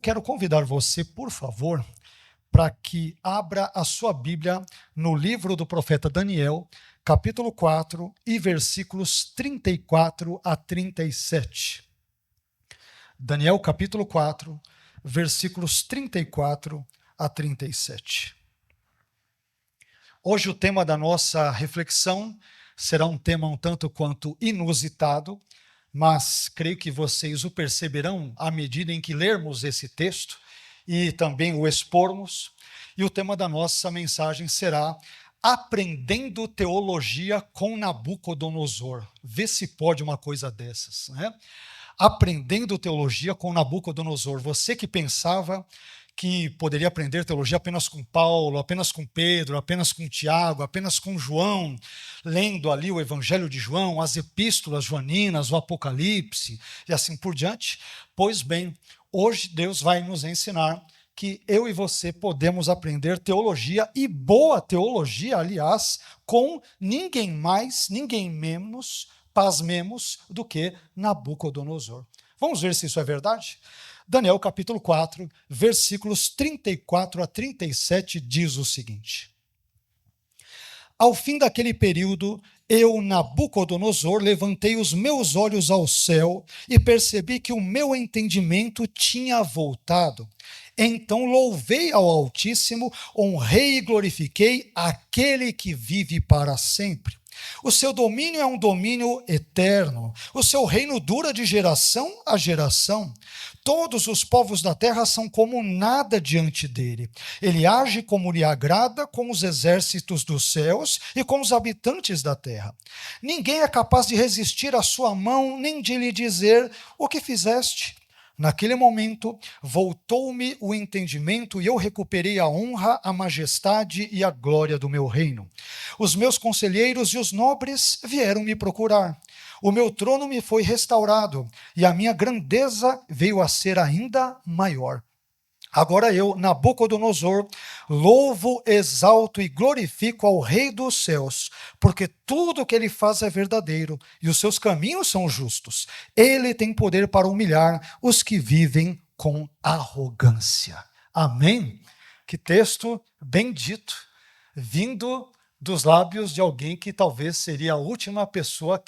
quero convidar você, por favor, para que abra a sua Bíblia no livro do profeta Daniel, capítulo 4 e versículos 34 a 37. Daniel, capítulo 4, versículos 34 a 37. Hoje o tema da nossa reflexão será um tema um tanto quanto inusitado, mas creio que vocês o perceberão à medida em que lermos esse texto e também o expormos. E o tema da nossa mensagem será Aprendendo Teologia com Nabucodonosor. Vê se pode uma coisa dessas, né? Aprendendo Teologia com Nabucodonosor. Você que pensava que poderia aprender teologia apenas com Paulo, apenas com Pedro, apenas com Tiago, apenas com João, lendo ali o Evangelho de João, as epístolas joaninas, o Apocalipse e assim por diante. Pois bem, hoje Deus vai nos ensinar que eu e você podemos aprender teologia, e boa teologia, aliás, com ninguém mais, ninguém menos, pasmemos, do que Nabucodonosor. Vamos ver se isso é verdade? Daniel capítulo 4, versículos 34 a 37 diz o seguinte: Ao fim daquele período, eu, Nabucodonosor, levantei os meus olhos ao céu e percebi que o meu entendimento tinha voltado. Então louvei ao Altíssimo, honrei e glorifiquei aquele que vive para sempre. O seu domínio é um domínio eterno, o seu reino dura de geração a geração. Todos os povos da terra são como nada diante dele. Ele age como lhe agrada com os exércitos dos céus e com os habitantes da terra. Ninguém é capaz de resistir à sua mão, nem de lhe dizer: o que fizeste? Naquele momento, voltou-me o entendimento e eu recuperei a honra, a majestade e a glória do meu reino. Os meus conselheiros e os nobres vieram me procurar. O meu trono me foi restaurado e a minha grandeza veio a ser ainda maior. Agora eu, Nabucodonosor, louvo, exalto e glorifico ao Rei dos céus, porque tudo o que ele faz é verdadeiro e os seus caminhos são justos. Ele tem poder para humilhar os que vivem com arrogância. Amém? Que texto bendito, vindo dos lábios de alguém que talvez seria a última pessoa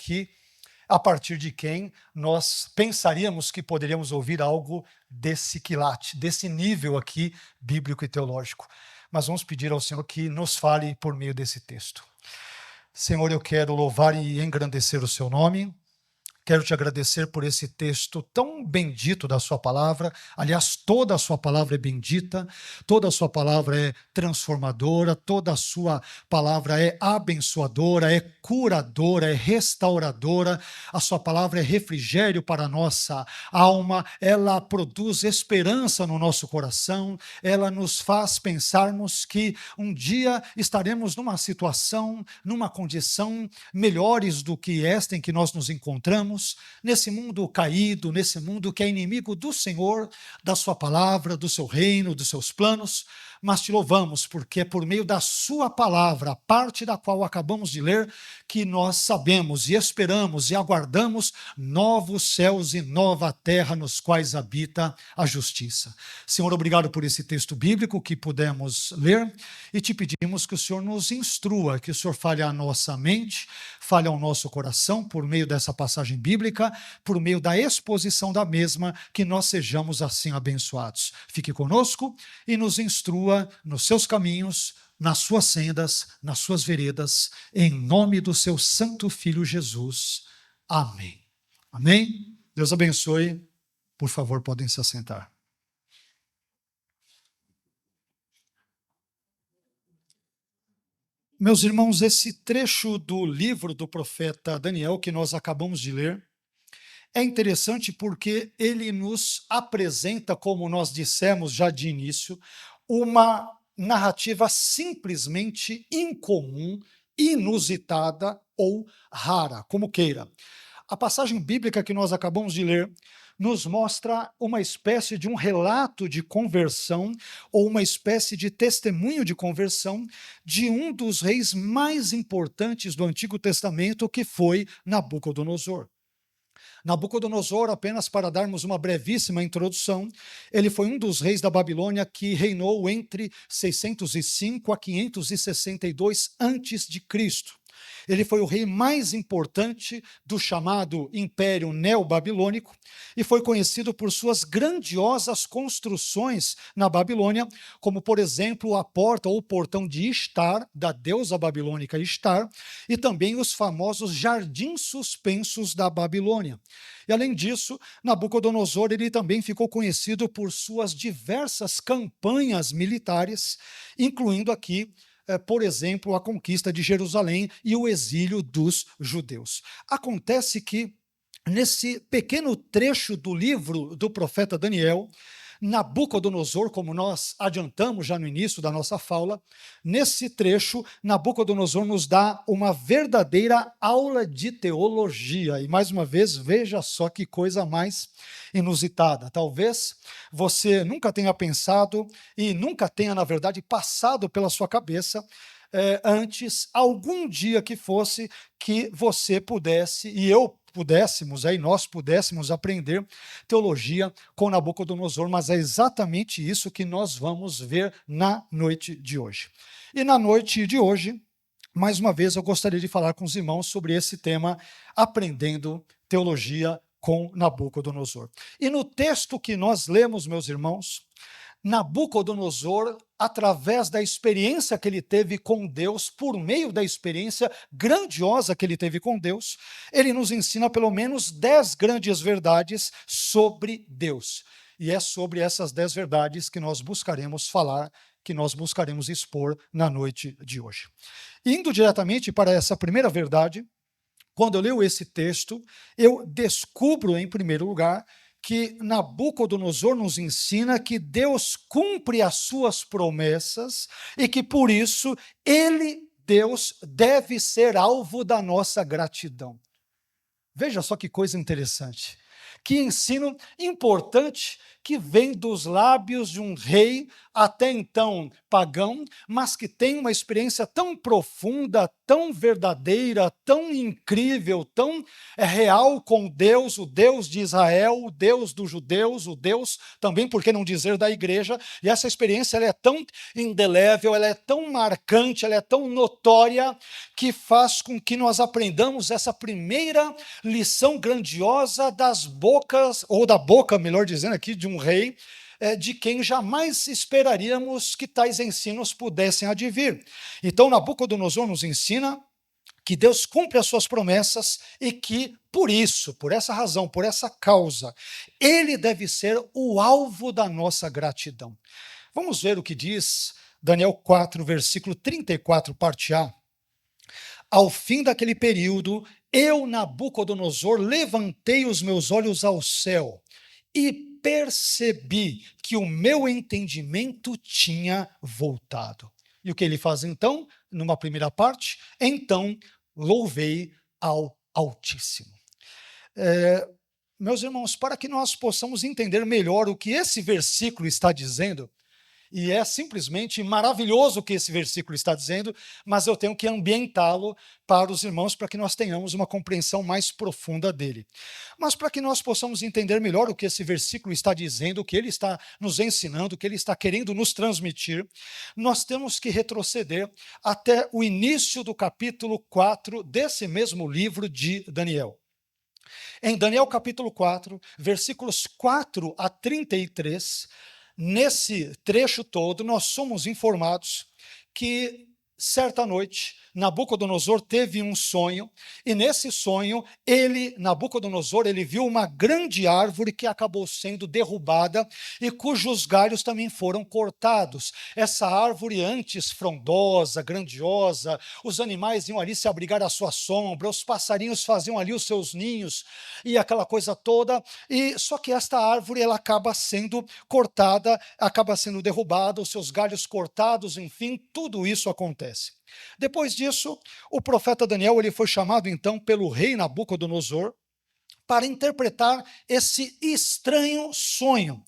a partir de quem nós pensaríamos que poderíamos ouvir algo desse quilate, desse nível aqui bíblico e teológico. Mas vamos pedir ao Senhor que nos fale por meio desse texto. Senhor, eu quero louvar e engrandecer o seu nome. Quero te agradecer por esse texto tão bendito da sua palavra. Aliás, toda a sua palavra é bendita, toda a sua palavra é transformadora, toda a sua palavra é abençoadora, é curadora, é restauradora. A sua palavra é refrigério para a nossa alma, ela produz esperança no nosso coração, ela nos faz pensarmos que um dia estaremos numa situação, numa condição melhores do que esta em que nós nos encontramos, nesse mundo caído, nesse mundo que é inimigo do Senhor, da sua palavra, do seu reino, dos seus planos. Mas te louvamos porque é por meio da sua palavra, a parte da qual acabamos de ler, que nós sabemos e esperamos e aguardamos novos céus e nova terra nos quais habita a justiça. Senhor, obrigado por esse texto bíblico que pudemos ler e te pedimos que o Senhor nos instrua, que o Senhor fale à nossa mente, fale ao nosso coração por meio dessa passagem bíblica, por meio da exposição da mesma, que nós sejamos assim abençoados. Fique conosco e nos instrua nos seus caminhos, nas suas sendas, nas suas veredas, em nome do seu santo Filho Jesus. Amém. Amém? Deus abençoe. Por favor, podem se assentar. Meus irmãos, esse trecho do livro do profeta Daniel que nós acabamos de ler é interessante porque ele nos apresenta, como nós dissemos já de início, uma narrativa simplesmente incomum, inusitada ou rara, como queira. A passagem bíblica que nós acabamos de ler nos mostra uma espécie de um relato de conversão ou uma espécie de testemunho de conversão de um dos reis mais importantes do Antigo Testamento, que foi Nabucodonosor. Nabucodonosor, apenas para darmos uma brevíssima introdução, ele foi um dos reis da Babilônia que reinou entre 605 a 562 antes de Cristo. Ele foi o rei mais importante do chamado Império Neobabilônico e foi conhecido por suas grandiosas construções na Babilônia, como, por exemplo, a porta ou portão de Ishtar, da deusa babilônica Ishtar, e também os famosos jardins suspensos da Babilônia. E, além disso, Nabucodonosor ele também ficou conhecido por suas diversas campanhas militares, incluindo aqui por exemplo, a conquista de Jerusalém e o exílio dos judeus. Acontece que, nesse pequeno trecho do livro do profeta Daniel, Nabucodonosor, como nós adiantamos já no início da nossa fala, nesse trecho, Nabucodonosor nos dá uma verdadeira aula de teologia. E, mais uma vez, veja só que coisa mais inusitada. Talvez você nunca tenha pensado e nunca tenha, na verdade, passado pela sua cabeça antes, algum dia que fosse, que você pudesse, e eu pudéssemos, aí nós pudéssemos aprender teologia com Nabucodonosor, mas é exatamente isso que nós vamos ver na noite de hoje. E na noite de hoje, mais uma vez, eu gostaria de falar com os irmãos sobre esse tema, aprendendo teologia com Nabucodonosor. E no texto que nós lemos, meus irmãos, Nabucodonosor, através da experiência que ele teve com Deus, por meio da experiência grandiosa que ele teve com Deus, ele nos ensina pelo menos 10 grandes verdades sobre Deus. E é sobre essas 10 verdades que nós buscaremos falar, que nós buscaremos expor na noite de hoje. Indo diretamente para essa primeira verdade, quando eu leio esse texto, eu descubro, em primeiro lugar, que Nabucodonosor nos ensina que Deus cumpre as suas promessas e que, por isso, ele, Deus, deve ser alvo da nossa gratidão. Veja só que coisa interessante. Que ensino importante que vem dos lábios de um rei, até então pagão, mas que tem uma experiência tão profunda, tão verdadeira, tão incrível, tão real com Deus, o Deus de Israel, o Deus dos judeus, o Deus também, por que não dizer, da igreja. E essa experiência ela é tão indelével, ela é tão marcante, ela é tão notória, que faz com que nós aprendamos essa primeira lição grandiosa das bocas, ou da boca, melhor dizendo aqui, de um rei, de quem jamais esperaríamos que tais ensinos pudessem advir. Então, Nabucodonosor nos ensina que Deus cumpre as suas promessas e que, por isso, por essa razão, por essa causa, ele deve ser o alvo da nossa gratidão. Vamos ver o que diz Daniel 4, versículo 34, parte A. Ao fim daquele período, eu, Nabucodonosor, levantei os meus olhos ao céu e percebi que o meu entendimento tinha voltado. E o que ele faz então? Numa primeira parte, então louvei ao Altíssimo. Meus irmãos, para que nós possamos entender melhor o que esse versículo está dizendo, e é simplesmente maravilhoso o que esse versículo está dizendo, mas eu tenho que ambientá-lo para os irmãos para que nós tenhamos uma compreensão mais profunda dele. Mas para que nós possamos entender melhor o que esse versículo está dizendo, o que ele está nos ensinando, o que ele está querendo nos transmitir, nós temos que retroceder até o início do capítulo 4 desse mesmo livro de Daniel. Em Daniel capítulo 4, versículos 4 a 33, nesse trecho todo, nós somos informados que, certa noite, Nabucodonosor teve um sonho, e nesse sonho, Nabucodonosor, viu uma grande árvore que acabou sendo derrubada e cujos galhos também foram cortados. Essa árvore antes frondosa, grandiosa, os animais iam ali se abrigar à sua sombra, os passarinhos faziam ali os seus ninhos e aquela coisa toda, e só que esta árvore ela acaba sendo cortada, acaba sendo derrubada, os seus galhos cortados, enfim, tudo isso acontece. Depois disso, o profeta Daniel foi chamado então pelo rei Nabucodonosor para interpretar esse estranho sonho.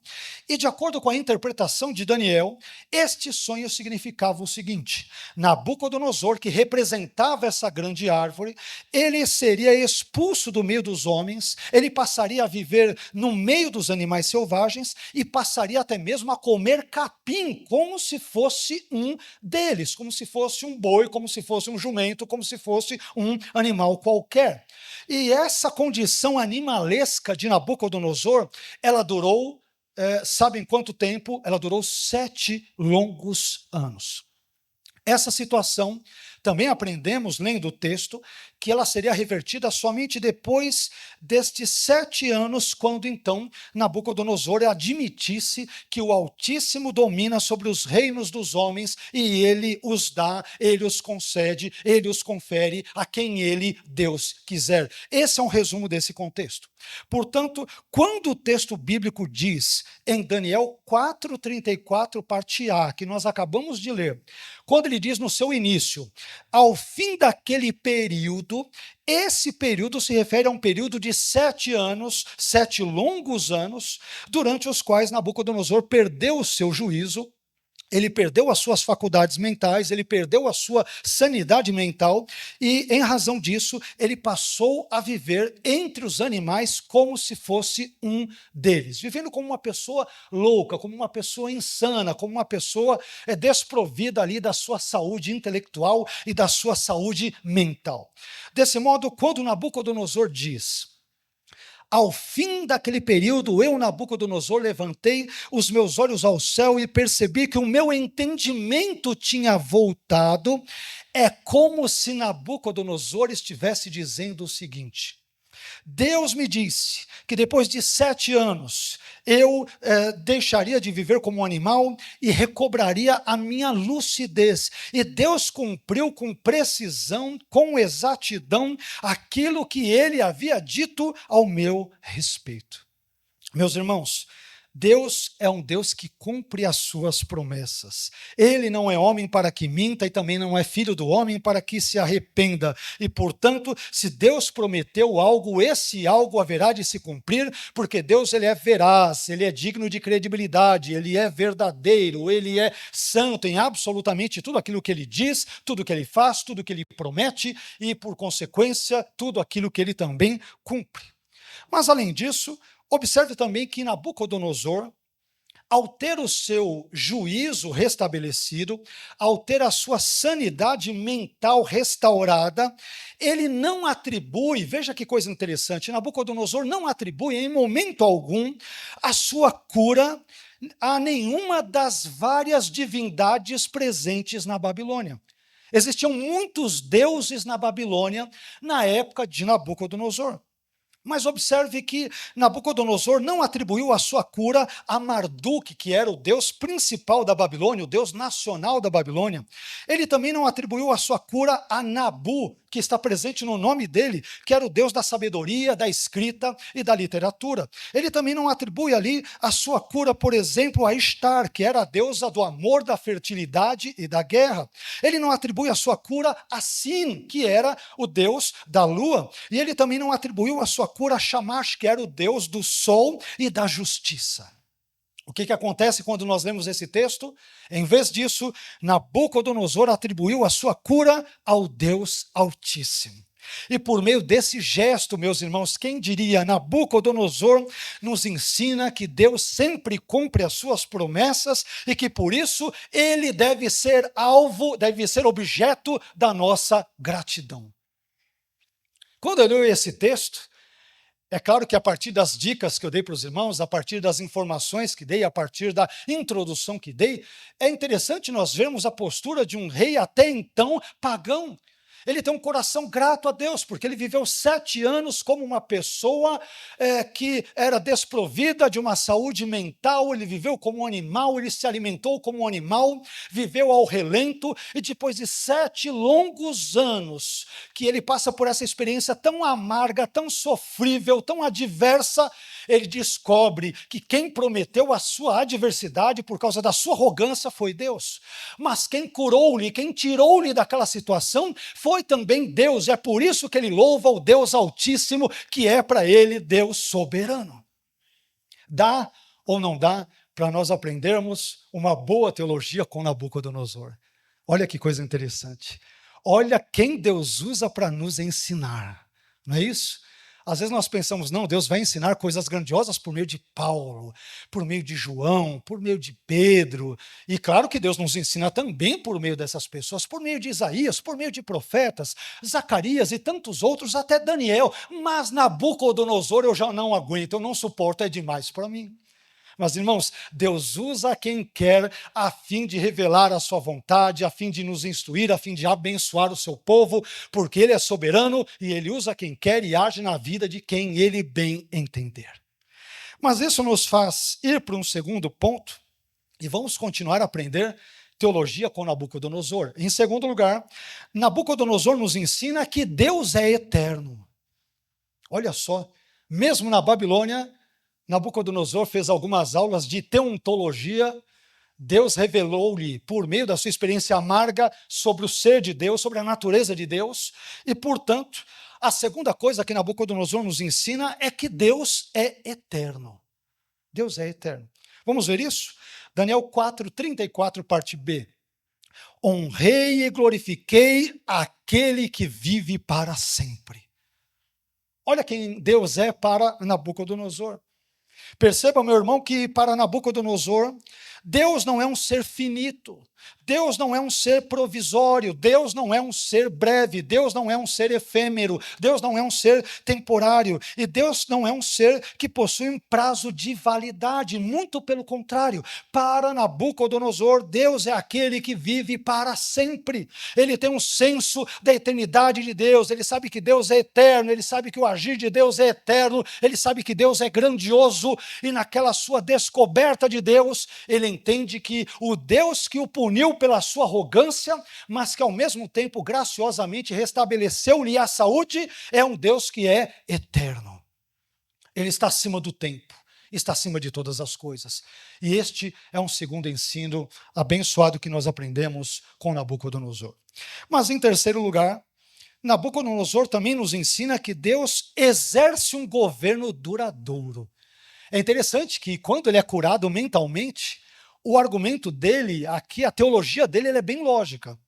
E de acordo com a interpretação de Daniel, este sonho significava o seguinte: Nabucodonosor, que representava essa grande árvore, ele seria expulso do meio dos homens, ele passaria a viver no meio dos animais selvagens e passaria até mesmo a comer capim, como se fosse um deles, como se fosse um boi, como se fosse um jumento, como se fosse um animal qualquer. E essa condição animalesca de Nabucodonosor, ela durou, sabem quanto tempo? Ela durou 7 longos anos. Essa situação, também aprendemos, lendo o texto, que ela seria revertida somente depois destes 7 anos, quando então Nabucodonosor admitisse que o Altíssimo domina sobre os reinos dos homens e ele os dá, ele os concede, ele os confere a quem ele, Deus, quiser. Esse é um resumo desse contexto. Portanto, quando o texto bíblico diz em Daniel 4:34, parte A, que nós acabamos de ler, quando ele diz no seu início, ao fim daquele período, esse período se refere a um período de 7 anos, 7 longos anos, durante os quais Nabucodonosor perdeu o seu juízo, ele perdeu as suas faculdades mentais, ele perdeu a sua sanidade mental e, em razão disso, ele passou a viver entre os animais como se fosse um deles, vivendo como uma pessoa louca, como uma pessoa insana, como uma pessoa desprovida ali da sua saúde intelectual e da sua saúde mental. Desse modo, quando Nabucodonosor diz: ao fim daquele período, eu, Nabucodonosor, levantei os meus olhos ao céu e percebi que o meu entendimento tinha voltado. É como se Nabucodonosor estivesse dizendo o seguinte: Deus me disse que depois de 7 anos eu deixaria de viver como um animal e recobraria a minha lucidez. E Deus cumpriu com precisão, com exatidão, aquilo que ele havia dito ao meu respeito. Meus irmãos, Deus é um Deus que cumpre as suas promessas. Ele não é homem para que minta e também não é filho do homem para que se arrependa. E, portanto, se Deus prometeu algo, esse algo haverá de se cumprir, porque Deus, ele é veraz, ele é digno de credibilidade, ele é verdadeiro, ele é santo em absolutamente tudo aquilo que ele diz, tudo que ele faz, tudo que ele promete e, por consequência, tudo aquilo que ele também cumpre. Mas, além disso, observe também que Nabucodonosor, ao ter o seu juízo restabelecido, ao ter a sua sanidade mental restaurada, ele não atribui, veja que coisa interessante, Nabucodonosor não atribui em momento algum a sua cura a nenhuma das várias divindades presentes na Babilônia. Existiam muitos deuses na Babilônia na época de Nabucodonosor. Mas observe que Nabucodonosor não atribuiu a sua cura a Marduk, que era o deus principal da Babilônia, o deus nacional da Babilônia. Ele também não atribuiu a sua cura a Nabu, que está presente no nome dele, que era o deus da sabedoria, da escrita e da literatura. Ele também não atribui ali a sua cura, por exemplo, a Ishtar, que era a deusa do amor, da fertilidade e da guerra. Ele não atribui a sua cura a Sin, que era o deus da lua. E ele também não atribuiu a sua cura a Shamash, que era o deus do sol e da justiça. O que acontece quando nós lemos esse texto? Em vez disso, Nabucodonosor atribuiu a sua cura ao Deus Altíssimo. E por meio desse gesto, meus irmãos, quem diria, Nabucodonosor nos ensina que Deus sempre cumpre as suas promessas e que por isso ele deve ser alvo, deve ser objeto da nossa gratidão. Quando eu leio esse texto, é claro que a partir das dicas que eu dei para os irmãos, a partir das informações que dei, a partir da introdução que dei, é interessante nós vermos a postura de um rei até então pagão. Ele tem um coração grato a Deus, porque ele viveu 7 anos como uma pessoa que era desprovida de uma saúde mental, ele viveu como um animal, ele se alimentou como um animal, viveu ao relento, e depois de 7 longos anos, que ele passa por essa experiência tão amarga, tão sofrível, tão adversa, ele descobre que quem prometeu a sua adversidade por causa da sua arrogância foi Deus. Mas quem curou-lhe, quem tirou-lhe daquela situação foi também Deus. É por isso que ele louva o Deus Altíssimo, que é para ele Deus soberano. Dá ou não dá para nós aprendermos uma boa teologia com Nabucodonosor? Olha que coisa interessante. Olha quem Deus usa para nos ensinar, não é isso? Às vezes nós pensamos, não, Deus vai ensinar coisas grandiosas por meio de Paulo, por meio de João, por meio de Pedro. E claro que Deus nos ensina também por meio dessas pessoas, por meio de Isaías, por meio de profetas, Zacarias e tantos outros, até Daniel. Mas Nabucodonosor eu já não aguento, eu não suporto, é demais para mim. Mas, irmãos, Deus usa quem quer a fim de revelar a sua vontade, a fim de nos instruir, a fim de abençoar o seu povo, porque Ele é soberano e Ele usa quem quer e age na vida de quem Ele bem entender. Mas isso nos faz ir para um segundo ponto e vamos continuar a aprender teologia com Nabucodonosor. Em segundo lugar, Nabucodonosor nos ensina que Deus é eterno. Olha só, mesmo na Babilônia, Nabucodonosor fez algumas aulas de teontologia. Deus revelou-lhe, por meio da sua experiência amarga, sobre o ser de Deus, sobre a natureza de Deus. E, portanto, a segunda coisa que Nabucodonosor nos ensina é que Deus é eterno. Deus é eterno. Vamos ver isso? Daniel 4:34, parte B. Honrei e glorifiquei aquele que vive para sempre. Olha quem Deus é para Nabucodonosor. Perceba, meu irmão, que para Nabucodonosor, Deus não é um ser finito, Deus não é um ser provisório, Deus não é um ser breve, Deus não é um ser efêmero, Deus não é um ser temporário, e Deus não é um ser que possui um prazo de validade, muito pelo contrário. Para Nabucodonosor, Deus é aquele que vive para sempre. Ele tem um senso da eternidade de Deus, ele sabe que Deus é eterno, ele sabe que o agir de Deus é eterno, ele sabe que Deus é grandioso, e naquela sua descoberta de Deus, ele entende que o Deus que o puniu pela sua arrogância, mas que ao mesmo tempo graciosamente restabeleceu-lhe a saúde, é um Deus que é eterno. Ele está acima do tempo, está acima de todas as coisas. E este é um segundo ensino abençoado que nós aprendemos com Nabucodonosor. Mas em terceiro lugar, Nabucodonosor também nos ensina que Deus exerce um governo duradouro. É interessante que quando ele é curado mentalmente, o argumento dele aqui, a teologia dele, é bem lógica.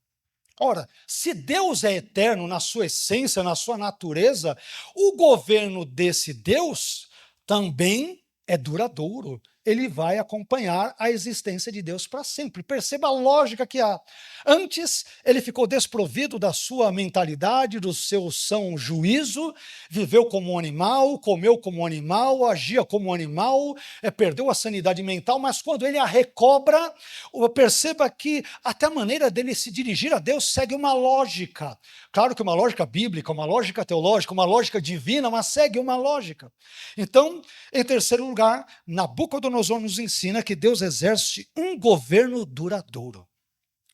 Ora, se Deus é eterno na sua essência, na sua natureza, o governo desse Deus também é duradouro. Ele vai acompanhar a existência de Deus para sempre. Perceba a lógica que há. Antes, ele ficou desprovido da sua mentalidade, do seu são juízo, viveu como um animal, comeu como um animal, agia como um animal, perdeu a sanidade mental, mas quando ele a recobra, perceba que até a maneira dele se dirigir a Deus segue uma lógica. Claro que uma lógica bíblica, uma lógica teológica, uma lógica divina, mas segue uma lógica. Então, em terceiro lugar, Nabucodonosor nos ensina que Deus exerce um governo duradouro.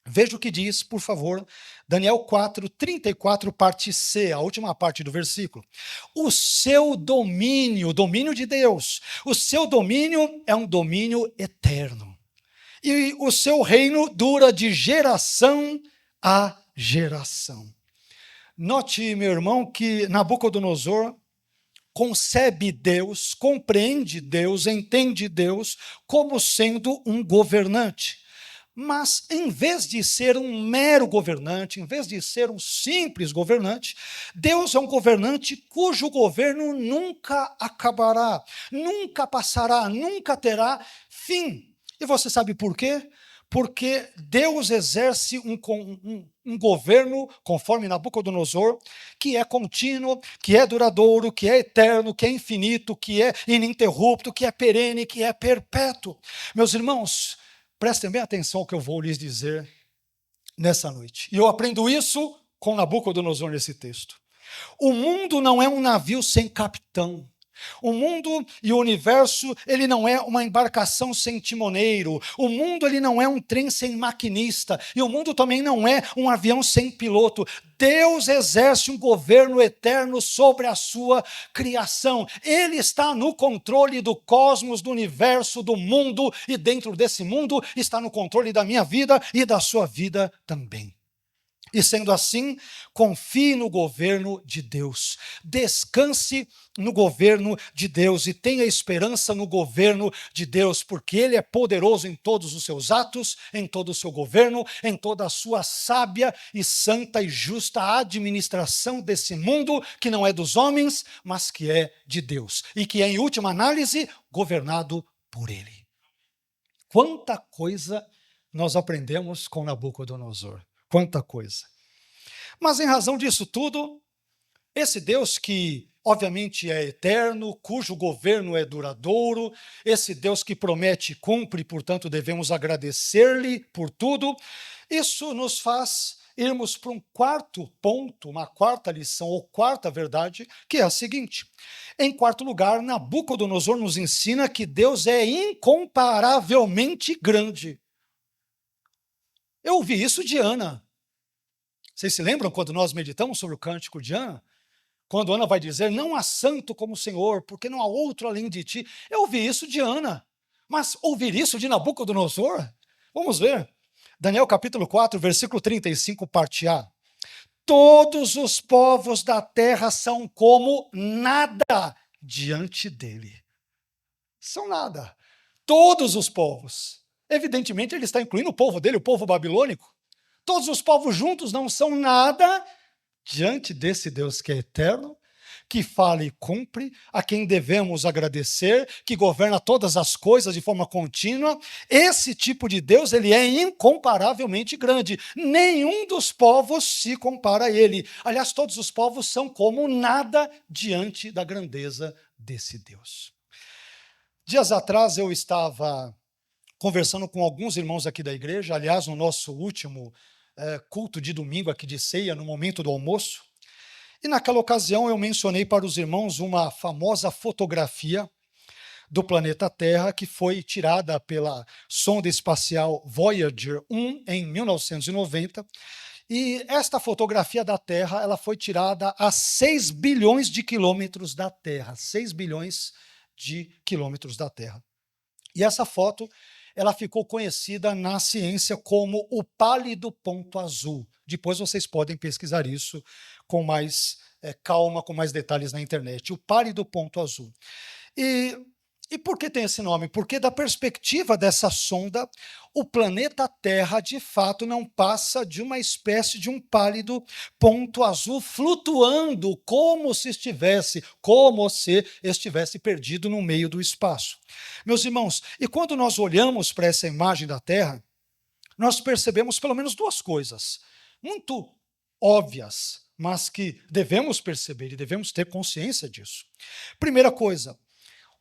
Veja o que diz, por favor, Daniel 4:34, parte C, a última parte do versículo. O seu domínio, o domínio de Deus, o seu domínio é um domínio eterno. E o seu reino dura de geração a geração. Note, meu irmão, que Nabucodonosor concebe Deus, compreende Deus, entende Deus como sendo um governante. Mas, em vez de ser um mero governante, em vez de ser um simples governante, Deus é um governante cujo governo nunca acabará, nunca passará, nunca terá fim. E você sabe por quê? Porque Deus exerce um governo, conforme Nabucodonosor, que é contínuo, que é duradouro, que é eterno, que é infinito, que é ininterrupto, que é perene, que é perpétuo. Meus irmãos, prestem bem atenção ao que eu vou lhes dizer nessa noite. E eu aprendo isso com Nabucodonosor nesse texto. O mundo não é um navio sem capitão. O mundo e o universo, ele não é uma embarcação sem timoneiro. O mundo, ele não é um trem sem maquinista. E o mundo também não é um avião sem piloto. Deus exerce um governo eterno sobre a sua criação. Ele está no controle do cosmos, do universo, do mundo. E dentro desse mundo, está no controle da minha vida e da sua vida também. E sendo assim, confie no governo de Deus, descanse no governo de Deus e tenha esperança no governo de Deus, porque Ele é poderoso em todos os seus atos, em todo o seu governo, em toda a sua sábia e santa e justa administração desse mundo, que não é dos homens, mas que é de Deus, e que é, em última análise, governado por Ele. Quanta coisa nós aprendemos com Nabucodonosor. Quanta coisa. Mas em razão disso tudo, esse Deus que obviamente é eterno, cujo governo é duradouro, esse Deus que promete e cumpre, portanto devemos agradecer-lhe por tudo, isso nos faz irmos para um quarto ponto, uma quarta lição ou quarta verdade, que é a seguinte. Em quarto lugar, Nabucodonosor nos ensina que Deus é incomparavelmente grande. Eu ouvi isso de Ana. Vocês se lembram quando nós meditamos sobre o cântico de Ana? Quando Ana vai dizer, não há santo como o Senhor, porque não há outro além de ti. Eu ouvi isso de Ana. Mas ouvir isso de Nabucodonosor? Vamos ver. Daniel capítulo 4, versículo 35, parte A. Todos os povos da terra são como nada diante dele. São nada. Todos os povos. Evidentemente, ele está incluindo o povo dele, o povo babilônico. Todos os povos juntos não são nada diante desse Deus que é eterno, que fala e cumpre, a quem devemos agradecer, que governa todas as coisas de forma contínua. Esse tipo de Deus, ele é incomparavelmente grande. Nenhum dos povos se compara a ele. Aliás, todos os povos são como nada diante da grandeza desse Deus. Dias atrás eu estava conversando com alguns irmãos aqui da igreja, aliás, no nosso último culto de domingo aqui de ceia, no momento do almoço, e naquela ocasião eu mencionei para os irmãos uma famosa fotografia do planeta Terra que foi tirada pela sonda espacial Voyager 1 em 1990, e esta fotografia da Terra ela foi tirada a 6 bilhões de quilômetros da Terra, 6 bilhões de quilômetros da Terra. E essa foto ela ficou conhecida na ciência como o pálido ponto azul. Depois vocês podem pesquisar isso com mais calma, com mais detalhes na internet. O pálido ponto azul. E por que tem esse nome? Porque da perspectiva dessa sonda, o planeta Terra, de fato, não passa de uma espécie de um pálido ponto azul flutuando como se estivesse perdido no meio do espaço. Meus irmãos, e quando nós olhamos para essa imagem da Terra, nós percebemos pelo menos duas coisas, muito óbvias, mas que devemos perceber e devemos ter consciência disso. Primeira coisa,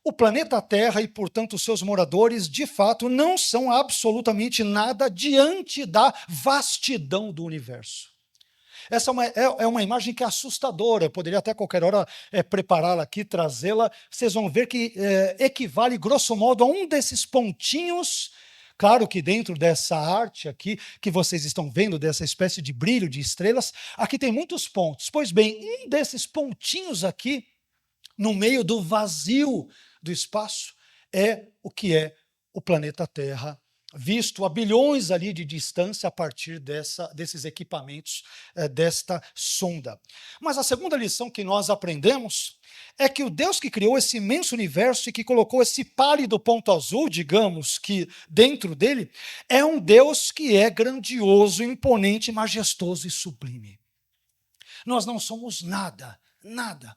o planeta Terra e, portanto, seus moradores, de fato, não são absolutamente nada diante da vastidão do universo. Essa é uma imagem que é assustadora. Eu poderia até a qualquer hora prepará-la aqui, trazê-la. Vocês vão ver que equivale, grosso modo, a um desses pontinhos. Claro que dentro dessa arte aqui, que vocês estão vendo, dessa espécie de brilho de estrelas, aqui tem muitos pontos. Pois bem, um desses pontinhos aqui, no meio do vazio do espaço, é o que é o planeta Terra, visto a bilhões ali de distância a partir desses equipamentos, desta sonda. Mas a segunda lição que nós aprendemos é que o Deus que criou esse imenso universo e que colocou esse pálido ponto azul, digamos, que dentro dele, é um Deus que é grandioso, imponente, majestoso e sublime. Nós não somos nada, nada.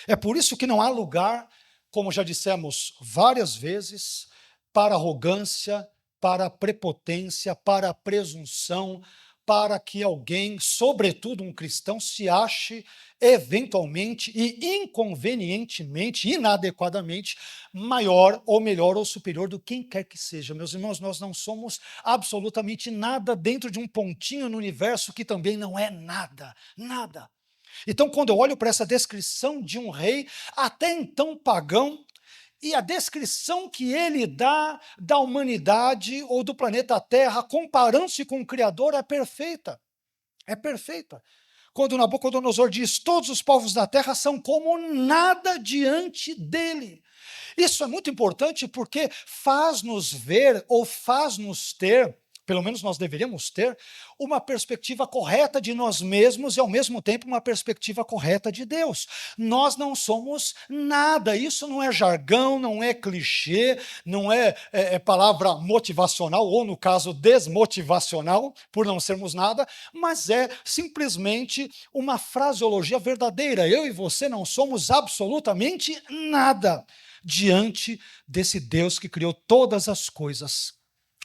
É por isso que não há lugar, como já dissemos várias vezes, para arrogância, para prepotência, para presunção, para que alguém, sobretudo um cristão, se ache eventualmente e inconvenientemente, inadequadamente, maior ou melhor ou superior do quem quer que seja. Meus irmãos, nós não somos absolutamente nada dentro de um pontinho no universo que também não é nada, nada. Então, quando eu olho para essa descrição de um rei, até então pagão, e a descrição que ele dá da humanidade ou do planeta Terra, comparando-se com o Criador, é perfeita. É perfeita. Quando Nabucodonosor diz: todos os povos da terra são como nada diante dele. Isso é muito importante porque faz-nos ver ou faz-nos ter, pelo menos nós deveríamos ter, uma perspectiva correta de nós mesmos e, ao mesmo tempo, uma perspectiva correta de Deus. Nós não somos nada, isso não é jargão, não é clichê, não é palavra motivacional, ou, no caso, desmotivacional, por não sermos nada, mas é simplesmente uma fraseologia verdadeira. Eu e você não somos absolutamente nada diante desse Deus que criou todas as coisas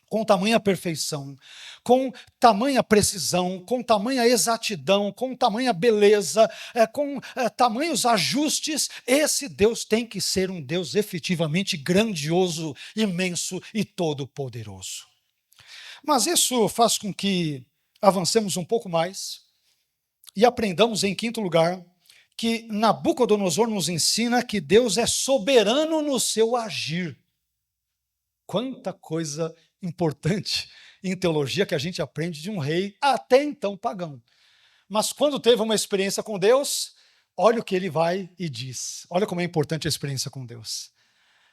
com tamanha perfeição, com tamanha precisão, com tamanha exatidão, com tamanha beleza, com tamanhos ajustes. Esse Deus tem que ser um Deus efetivamente grandioso, imenso e todo-poderoso. Mas isso faz com que avancemos um pouco mais e aprendamos, em quinto lugar, que Nabucodonosor nos ensina que Deus é soberano no seu agir. Quanta coisa importante em teologia que a gente aprende de um rei até então pagão. Mas quando teve uma experiência com Deus, olha o que ele vai e diz. Olha como é importante a experiência com Deus.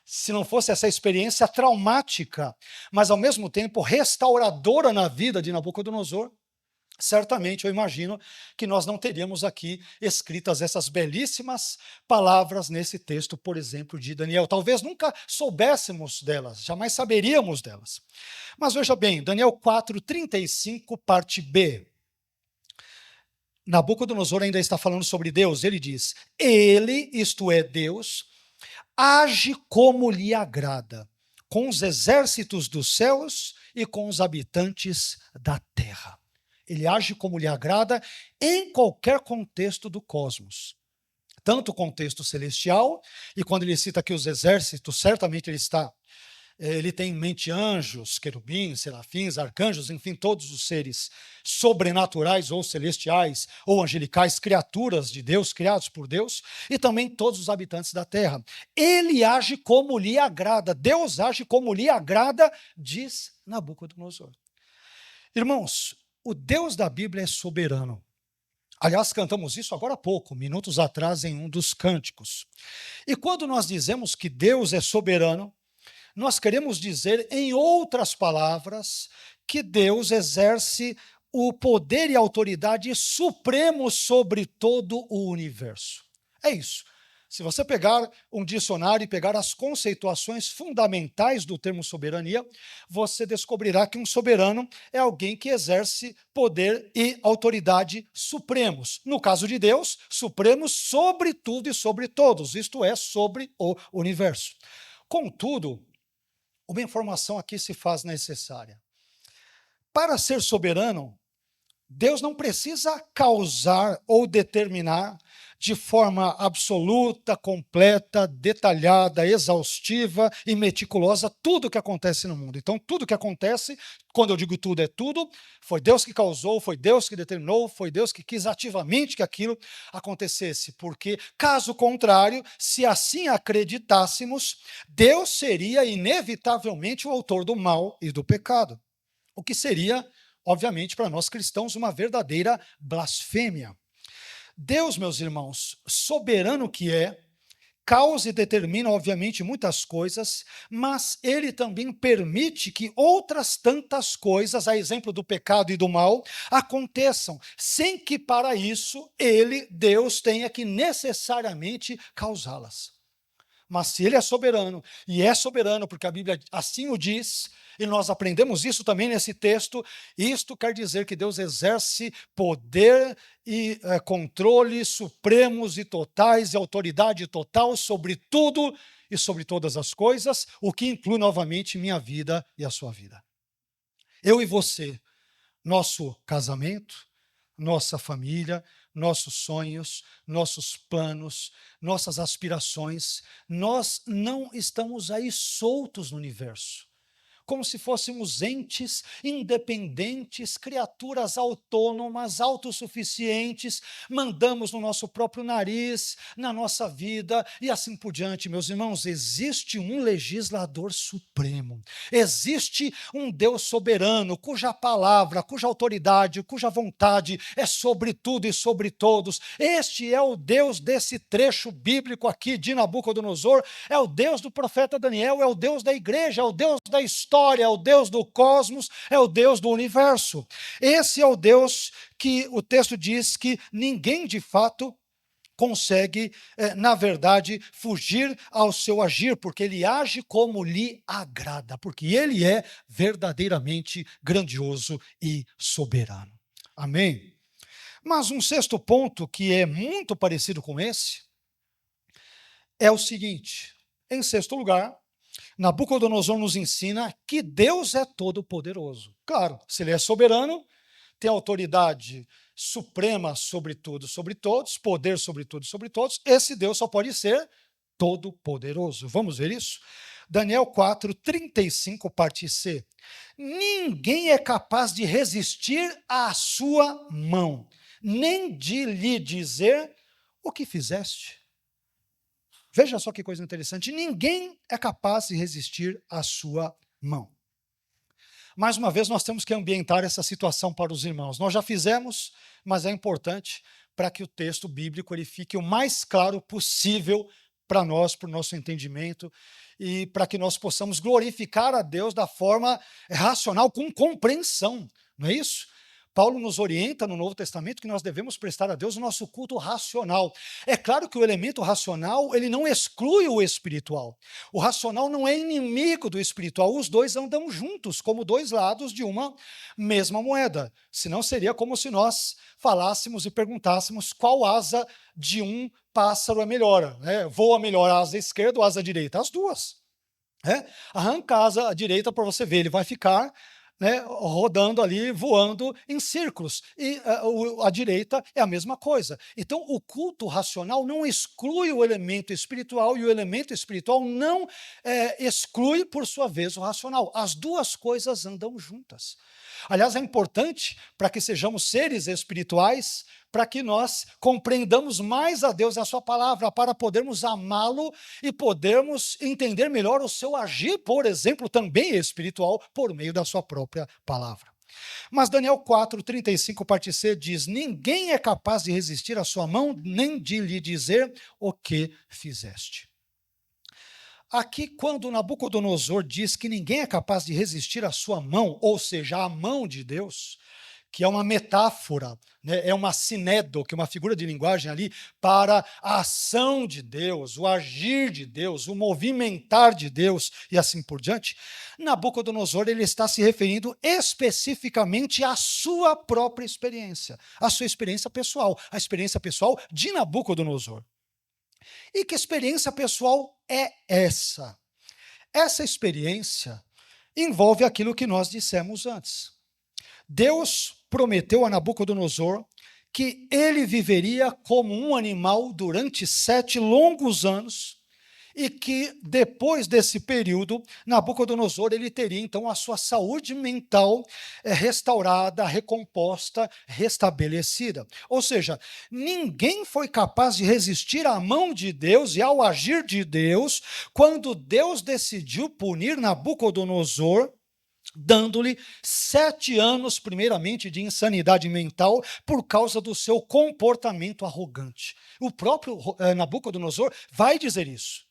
Se não fosse essa experiência traumática, mas ao mesmo tempo restauradora na vida de Nabucodonosor, certamente eu imagino que nós não teríamos aqui escritas essas belíssimas palavras nesse texto, por exemplo, de Daniel. Talvez nunca soubéssemos delas, jamais saberíamos delas. Mas veja bem, Daniel 4:35, parte B. Nabucodonosor ainda está falando sobre Deus. Ele diz: ele, isto é, Deus, age como lhe agrada, com os exércitos dos céus e com os habitantes da terra. Ele age como lhe agrada em qualquer contexto do cosmos. Tanto o contexto celestial, e quando ele cita aqui os exércitos, certamente ele tem em mente anjos, querubins, serafins, arcanjos, enfim, todos os seres sobrenaturais ou celestiais ou angelicais, criaturas de Deus, criados por Deus, e também todos os habitantes da terra. Ele age como lhe agrada, Deus age como lhe agrada, diz Nabucodonosor. Irmãos, o Deus da Bíblia é soberano. Aliás, cantamos isso agora há pouco, minutos atrás, em um dos cânticos. E quando nós dizemos que Deus é soberano, nós queremos dizer, em outras palavras, que Deus exerce o poder e a autoridade supremo sobre todo o universo. É isso. Se você pegar um dicionário e pegar as conceituações fundamentais do termo soberania, você descobrirá que um soberano é alguém que exerce poder e autoridade supremos. No caso de Deus, supremos sobre tudo e sobre todos, isto é, sobre o universo. Contudo, uma informação aqui se faz necessária. Para ser soberano, Deus não precisa causar ou determinar de forma absoluta, completa, detalhada, exaustiva e meticulosa tudo o que acontece no mundo. Então, tudo que acontece, quando eu digo tudo, é tudo, foi Deus que causou, foi Deus que determinou, foi Deus que quis ativamente que aquilo acontecesse. Porque, caso contrário, se assim acreditássemos, Deus seria inevitavelmente o autor do mal e do pecado. O que seria, obviamente, para nós cristãos, uma verdadeira blasfêmia. Deus, meus irmãos, soberano que é, causa e determina, obviamente, muitas coisas, mas ele também permite que outras tantas coisas, a exemplo do pecado e do mal, aconteçam, sem que para isso ele, Deus, tenha que necessariamente causá-las. Mas se ele é soberano, e é soberano porque a Bíblia assim o diz, e nós aprendemos isso também nesse texto, isto quer dizer que Deus exerce poder e controle supremos e totais, e autoridade total sobre tudo e sobre todas as coisas, o que inclui novamente minha vida e a sua vida. Eu e você, nosso casamento, nossa família, nossos sonhos, nossos planos, nossas aspirações, nós não estamos aí soltos no universo. como se fôssemos entes independentes, criaturas autônomas, autossuficientes, mandamos no nosso próprio nariz, na nossa vida e assim por diante. Meus irmãos, existe um legislador supremo, existe um Deus soberano, cuja palavra, cuja autoridade, cuja vontade é sobre tudo e sobre todos. Este é o Deus desse trecho bíblico aqui de Nabucodonosor, é o Deus do profeta Daniel, é o Deus da igreja, é o Deus da história, é o Deus do cosmos, é o Deus do universo. Esse é o Deus que o texto diz que ninguém de fato consegue, na verdade, fugir ao seu agir, porque ele age como lhe agrada, porque ele é verdadeiramente grandioso e soberano. Amém? Mas um sexto ponto, que é muito parecido com esse, é o seguinte: em sexto lugar, Nabucodonosor nos ensina que Deus é todo-poderoso. Claro, se ele é soberano, tem autoridade suprema sobre tudo, sobre todos, poder sobre tudo, sobre todos, esse Deus só pode ser todo-poderoso. Vamos ver isso? Daniel 4, 35, parte C. Ninguém é capaz de resistir à sua mão, nem de lhe dizer o que fizeste. Veja só que coisa interessante. Ninguém é capaz de resistir à sua mão. Mais uma vez, nós temos que ambientar essa situação para os irmãos. Nós já fizemos, mas é importante para que o texto bíblico ele fique o mais claro possível para nós, para o nosso entendimento, e para que nós possamos glorificar a Deus da forma racional, com compreensão. Não é isso? Paulo nos orienta no Novo Testamento que nós devemos prestar a Deus o nosso culto racional. É claro que o elemento racional, ele não exclui o espiritual. O racional não é inimigo do espiritual. Os dois andam juntos, como dois lados de uma mesma moeda. Senão seria como se nós falássemos e perguntássemos qual asa de um pássaro é melhor. Voa melhor a asa esquerda ou a asa direita? As duas. Arranca a asa direita para você ver, ele vai ficar rodando ali, voando em círculos. E a direita é a mesma coisa. Então, o culto racional não exclui o elemento espiritual e o elemento espiritual não exclui, por sua vez, o racional. As duas coisas andam juntas. Aliás, é importante para que sejamos seres espirituais, para que nós compreendamos mais a Deus e a sua palavra, para podermos amá-lo e podermos entender melhor o seu agir, por exemplo, também espiritual, por meio da sua própria palavra. Mas Daniel 4, 35, parte C diz: ninguém é capaz de resistir à sua mão, nem de lhe dizer o que fizeste. Aqui, quando Nabucodonosor diz que ninguém é capaz de resistir à sua mão, ou seja, à mão de Deus, que é uma metáfora, é uma sinedo, que é uma figura de linguagem ali, para a ação de Deus, o agir de Deus, o movimentar de Deus e assim por diante, Nabucodonosor ele está se referindo especificamente à sua própria experiência, à sua experiência pessoal, a experiência pessoal de Nabucodonosor. E que experiência pessoal é essa? Essa experiência envolve aquilo que nós dissemos antes. Deus prometeu a Nabucodonosor que ele viveria como um animal durante 7 longos anos e que depois desse período, Nabucodonosor ele teria então a sua saúde mental restaurada, recomposta, restabelecida. Ou seja, ninguém foi capaz de resistir à mão de Deus e ao agir de Deus quando Deus decidiu punir Nabucodonosor, dando-lhe 7 anos, primeiramente, de insanidade mental por causa do seu comportamento arrogante. O próprio Nabucodonosor vai dizer isso.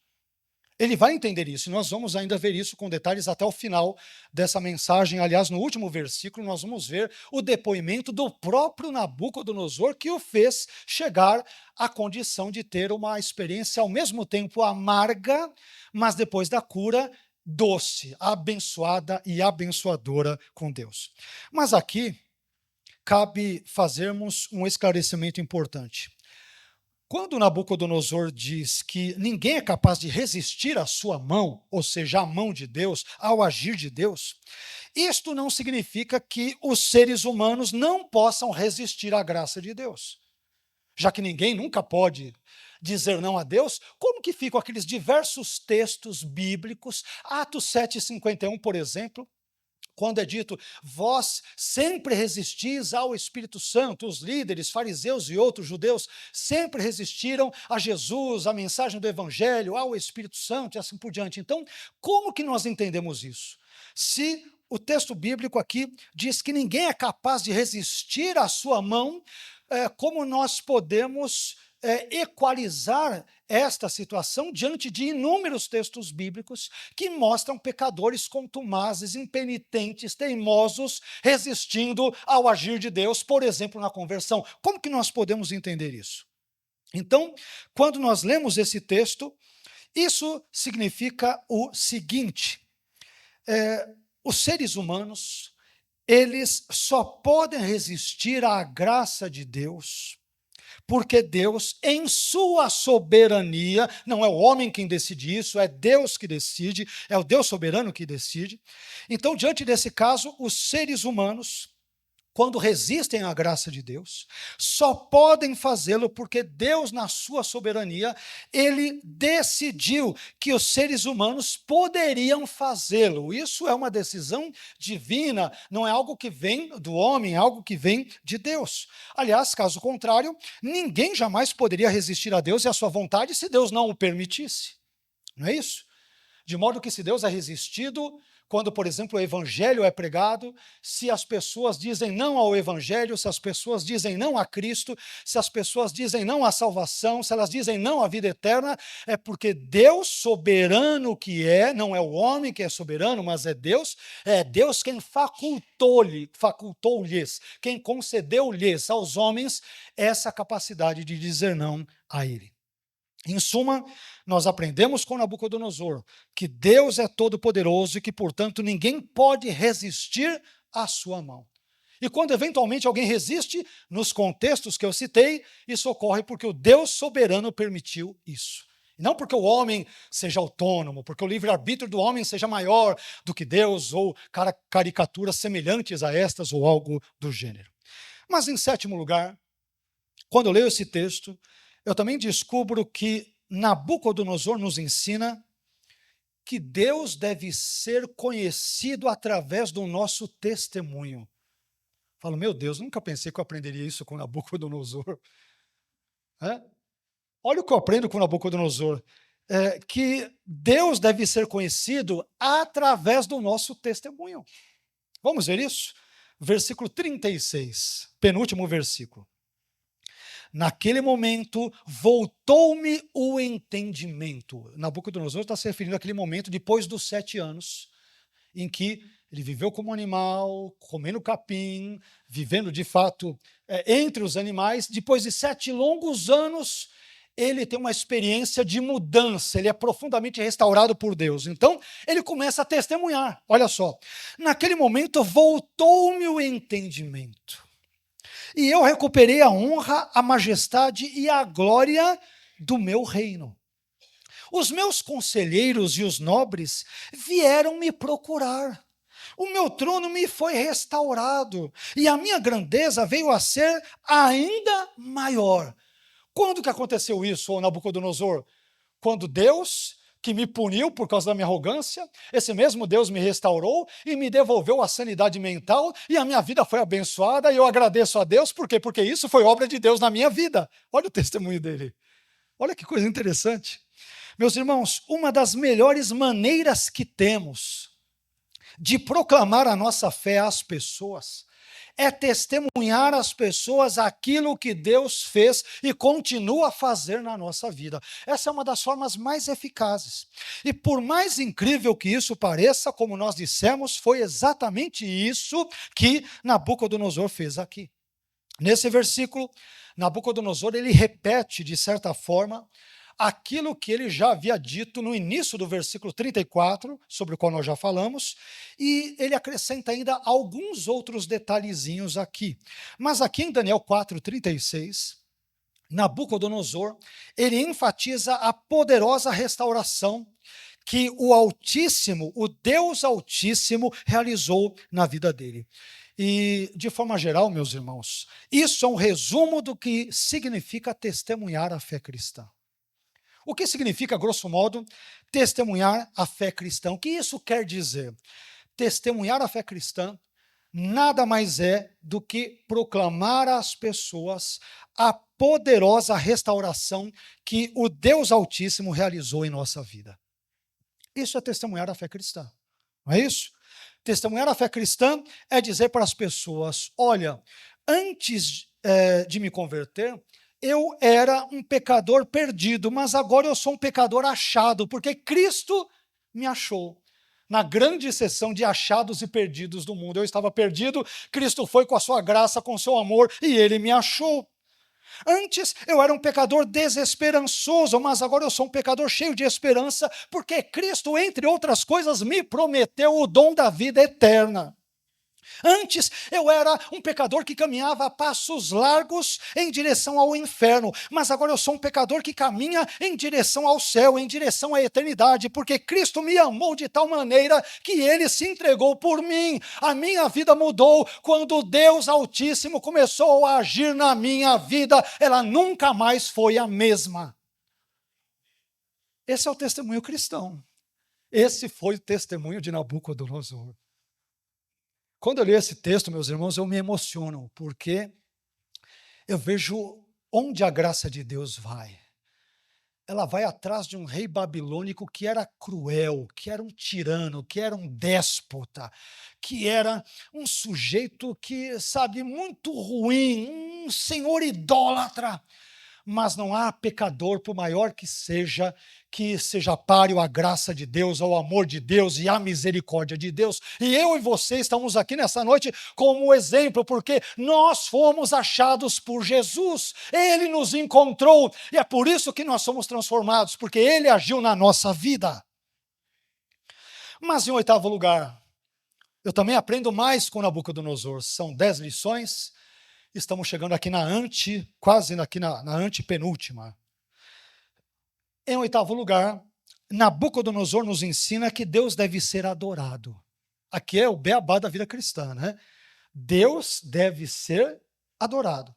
Ele vai entender isso, e nós vamos ainda ver isso com detalhes até o final dessa mensagem. Aliás, no último versículo, nós vamos ver o depoimento do próprio Nabucodonosor, que o fez chegar à condição de ter uma experiência ao mesmo tempo amarga, mas depois da cura, doce, abençoada e abençoadora com Deus. Mas aqui, cabe fazermos um esclarecimento importante. Quando Nabucodonosor diz que ninguém é capaz de resistir à sua mão, ou seja, à mão de Deus, ao agir de Deus, isto não significa que os seres humanos não possam resistir à graça de Deus. Já que ninguém nunca pode dizer não a Deus, como que ficam aqueles diversos textos bíblicos, Atos 7,51, por exemplo, quando é dito, vós sempre resistis ao Espírito Santo, os líderes, fariseus e outros judeus sempre resistiram a Jesus, à mensagem do Evangelho, ao Espírito Santo e assim por diante. Então, como que nós entendemos isso? Se o texto bíblico aqui diz que ninguém é capaz de resistir à sua mão, como nós podemos equalizar esta situação diante de inúmeros textos bíblicos que mostram pecadores contumazes, impenitentes, teimosos, resistindo ao agir de Deus, por exemplo, na conversão. Como que nós podemos entender isso? Então, quando nós lemos esse texto, isso significa o seguinte: os seres humanos, eles só podem resistir à graça de Deus porque Deus, em sua soberania, não é o homem quem decide isso, é Deus que decide, é o Deus soberano que decide. Então, diante desse caso, os seres humanos, quando resistem à graça de Deus, só podem fazê-lo porque Deus, na sua soberania, ele decidiu que os seres humanos poderiam fazê-lo. Isso é uma decisão divina, não é algo que vem do homem, é algo que vem de Deus. Aliás, caso contrário, ninguém jamais poderia resistir a Deus e à sua vontade se Deus não o permitisse. Não é isso? De modo que se Deus é resistido, quando, por exemplo, o evangelho é pregado, se as pessoas dizem não ao evangelho, se as pessoas dizem não a Cristo, se as pessoas dizem não à salvação, se elas dizem não à vida eterna, é porque Deus soberano que é, não é o homem que é soberano, mas é Deus quem facultou-lhes, quem concedeu-lhes aos homens essa capacidade de dizer não a ele. Em suma, nós aprendemos com Nabucodonosor que Deus é todo-poderoso e que, portanto, ninguém pode resistir à sua mão. E quando eventualmente alguém resiste, nos contextos que eu citei, isso ocorre porque o Deus soberano permitiu isso. E não porque o homem seja autônomo, porque o livre-arbítrio do homem seja maior do que Deus, ou caricaturas semelhantes a estas ou algo do gênero. Mas, em sétimo lugar, quando eu leio esse texto, eu também descubro que Nabucodonosor nos ensina que Deus deve ser conhecido através do nosso testemunho. Falo, meu Deus, nunca pensei que eu aprenderia isso com Nabucodonosor. Olha o que eu aprendo com Nabucodonosor. Que Deus deve ser conhecido através do nosso testemunho. Vamos ver isso? Versículo 36, penúltimo versículo. Naquele momento, voltou-me o entendimento. Nabucodonosor está se referindo àquele momento depois dos 7 anos, em que ele viveu como animal, comendo capim, vivendo de fato entre os animais. Depois de 7 longos anos, ele tem uma experiência de mudança, ele é profundamente restaurado por Deus. Então, ele começa a testemunhar. Olha só, naquele momento, voltou-me o entendimento. E eu recuperei a honra, a majestade e a glória do meu reino. Os meus conselheiros e os nobres vieram me procurar. O meu trono me foi restaurado e a minha grandeza veio a ser ainda maior. Quando que aconteceu isso, ô Nabucodonosor? Quando Deus, que me puniu por causa da minha arrogância, esse mesmo Deus me restaurou e me devolveu a sanidade mental e a minha vida foi abençoada e eu agradeço a Deus, por quê? Porque isso foi obra de Deus na minha vida. Olha o testemunho dele. Olha que coisa interessante. Meus irmãos, uma das melhores maneiras que temos de proclamar a nossa fé às pessoas é testemunhar às pessoas aquilo que Deus fez e continua a fazer na nossa vida. Essa é uma das formas mais eficazes. E por mais incrível que isso pareça, como nós dissemos, foi exatamente isso que Nabucodonosor fez aqui. Nesse versículo, Nabucodonosor ele repete, de certa forma, aquilo que ele já havia dito no início do versículo 34, sobre o qual nós já falamos, e ele acrescenta ainda alguns outros detalhezinhos aqui. Mas aqui em Daniel 4:36, Nabucodonosor, ele enfatiza a poderosa restauração que o Altíssimo, o Deus Altíssimo, realizou na vida dele. E, de forma geral, meus irmãos, isso é um resumo do que significa testemunhar a fé cristã. O que significa, grosso modo, testemunhar a fé cristã? O que isso quer dizer? Testemunhar a fé cristã nada mais é do que proclamar às pessoas a poderosa restauração que o Deus Altíssimo realizou em nossa vida. Isso é testemunhar a fé cristã, não é isso? Testemunhar a fé cristã é dizer para as pessoas: olha, antes de me converter, eu era um pecador perdido, mas agora eu sou um pecador achado, porque Cristo me achou. Na grande seção de achados e perdidos do mundo. Eu estava perdido, Cristo foi com a sua graça, com o seu amor, e ele me achou. Antes eu era um pecador desesperançoso, mas agora eu sou um pecador cheio de esperança, porque Cristo, entre outras coisas, me prometeu o dom da vida eterna. Antes eu era um pecador que caminhava a passos largos em direção ao inferno, mas agora eu sou um pecador que caminha em direção ao céu, em direção à eternidade, porque Cristo me amou de tal maneira que ele se entregou por mim. A minha vida mudou quando Deus Altíssimo começou a agir na minha vida, ela nunca mais foi a mesma. Esse é o testemunho cristão. Esse foi o testemunho de Nabucodonosor. Quando eu leio esse texto, meus irmãos, eu me emociono, porque eu vejo onde a graça de Deus vai. Ela vai atrás de um rei babilônico que era cruel, que era um tirano, que era um déspota, que era um sujeito que, sabe, muito ruim, um senhor idólatra. Mas não há pecador, por maior que seja páreo à graça de Deus, ao amor de Deus e à misericórdia de Deus. E eu e você estamos aqui nessa noite como exemplo, porque nós fomos achados por Jesus. Ele nos encontrou e é por isso que nós somos transformados, porque ele agiu na nossa vida. Mas em oitavo lugar, eu também aprendo mais com Nabucodonosor. São 10 lições. Estamos chegando aqui quase aqui na antepenúltima. Em oitavo lugar, Nabucodonosor nos ensina que Deus deve ser adorado. Aqui é o beabá da vida cristã, né? Deus deve ser adorado.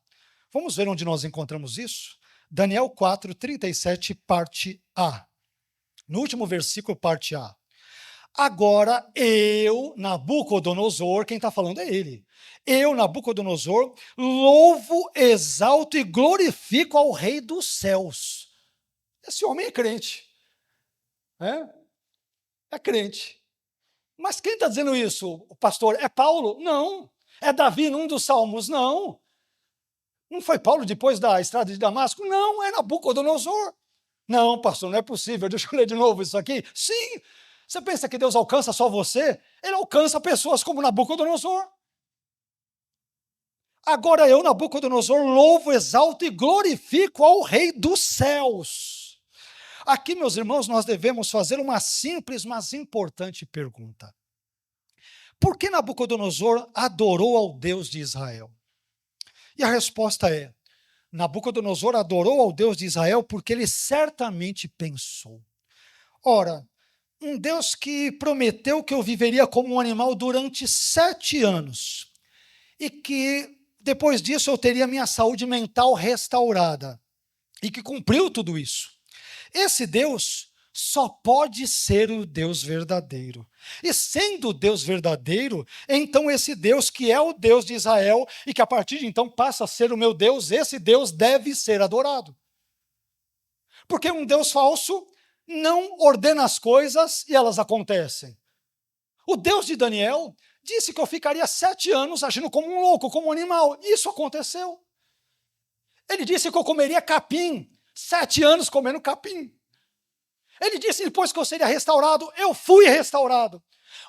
Vamos ver onde nós encontramos isso? Daniel 4, 37, parte A. No último versículo, parte A. Agora eu, Nabucodonosor, quem está falando é ele. Eu, Nabucodonosor, louvo, exalto e glorifico ao Rei dos céus. Esse homem é crente. É crente. Mas quem está dizendo isso, pastor? É Paulo? Não. É Davi num dos salmos? Não. Não foi Paulo depois da estrada de Damasco? Não, é Nabucodonosor. Não, pastor, não é possível. Deixa eu ler de novo isso aqui. Sim. Você pensa que Deus alcança só você? Ele alcança pessoas como Nabucodonosor. Agora eu, Nabucodonosor, louvo, exalto e glorifico ao Rei dos céus. Aqui, meus irmãos, nós devemos fazer uma simples, mas importante pergunta. Por que Nabucodonosor adorou ao Deus de Israel? E a resposta é: Nabucodonosor adorou ao Deus de Israel porque ele certamente pensou. Ora, um Deus que prometeu que eu viveria como um animal durante 7 anos e que depois disso eu teria minha saúde mental restaurada e que cumpriu tudo isso. Esse Deus só pode ser o Deus verdadeiro. E sendo o Deus verdadeiro, então esse Deus que é o Deus de Israel e que a partir de então passa a ser o meu Deus, esse Deus deve ser adorado. Porque um Deus falso não ordena as coisas e elas acontecem. O Deus de Daniel disse que eu ficaria 7 anos agindo como um louco, como um animal. Isso aconteceu. Ele disse que eu comeria capim, 7 anos comendo capim. Ele disse depois que eu seria restaurado, eu fui restaurado.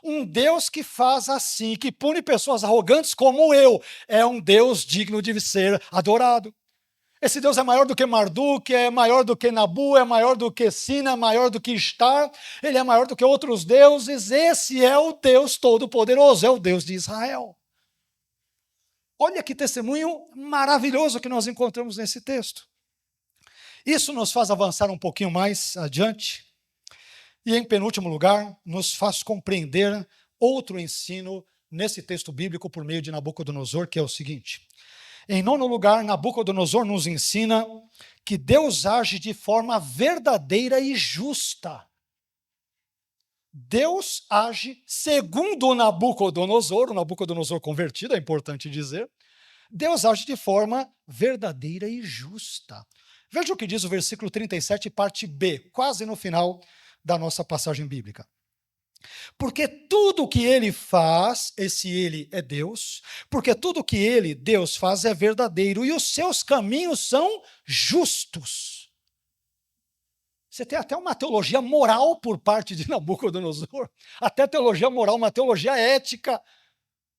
Um Deus que faz assim, que pune pessoas arrogantes como eu, é um Deus digno de ser adorado. Esse Deus é maior do que Marduk, é maior do que Nabu, é maior do que Sina, é maior do que Ishtar, ele é maior do que outros deuses. Esse é o Deus Todo-Poderoso, é o Deus de Israel. Olha que testemunho maravilhoso que nós encontramos nesse texto. Isso nos faz avançar um pouquinho mais adiante e, em penúltimo lugar, nos faz compreender outro ensino nesse texto bíblico por meio de Nabucodonosor, que é o seguinte. Em nono lugar, Nabucodonosor nos ensina que Deus age de forma verdadeira e justa. Deus age segundo o Nabucodonosor convertido, é importante dizer. Deus age de forma verdadeira e justa. Veja o que diz o versículo 37, parte B, quase no final da nossa passagem bíblica. Porque tudo que ele faz, esse ele é Deus, porque tudo que ele, Deus, faz é verdadeiro e os seus caminhos são justos. Você tem até uma teologia moral por parte de Nabucodonosor, até teologia moral, uma teologia ética.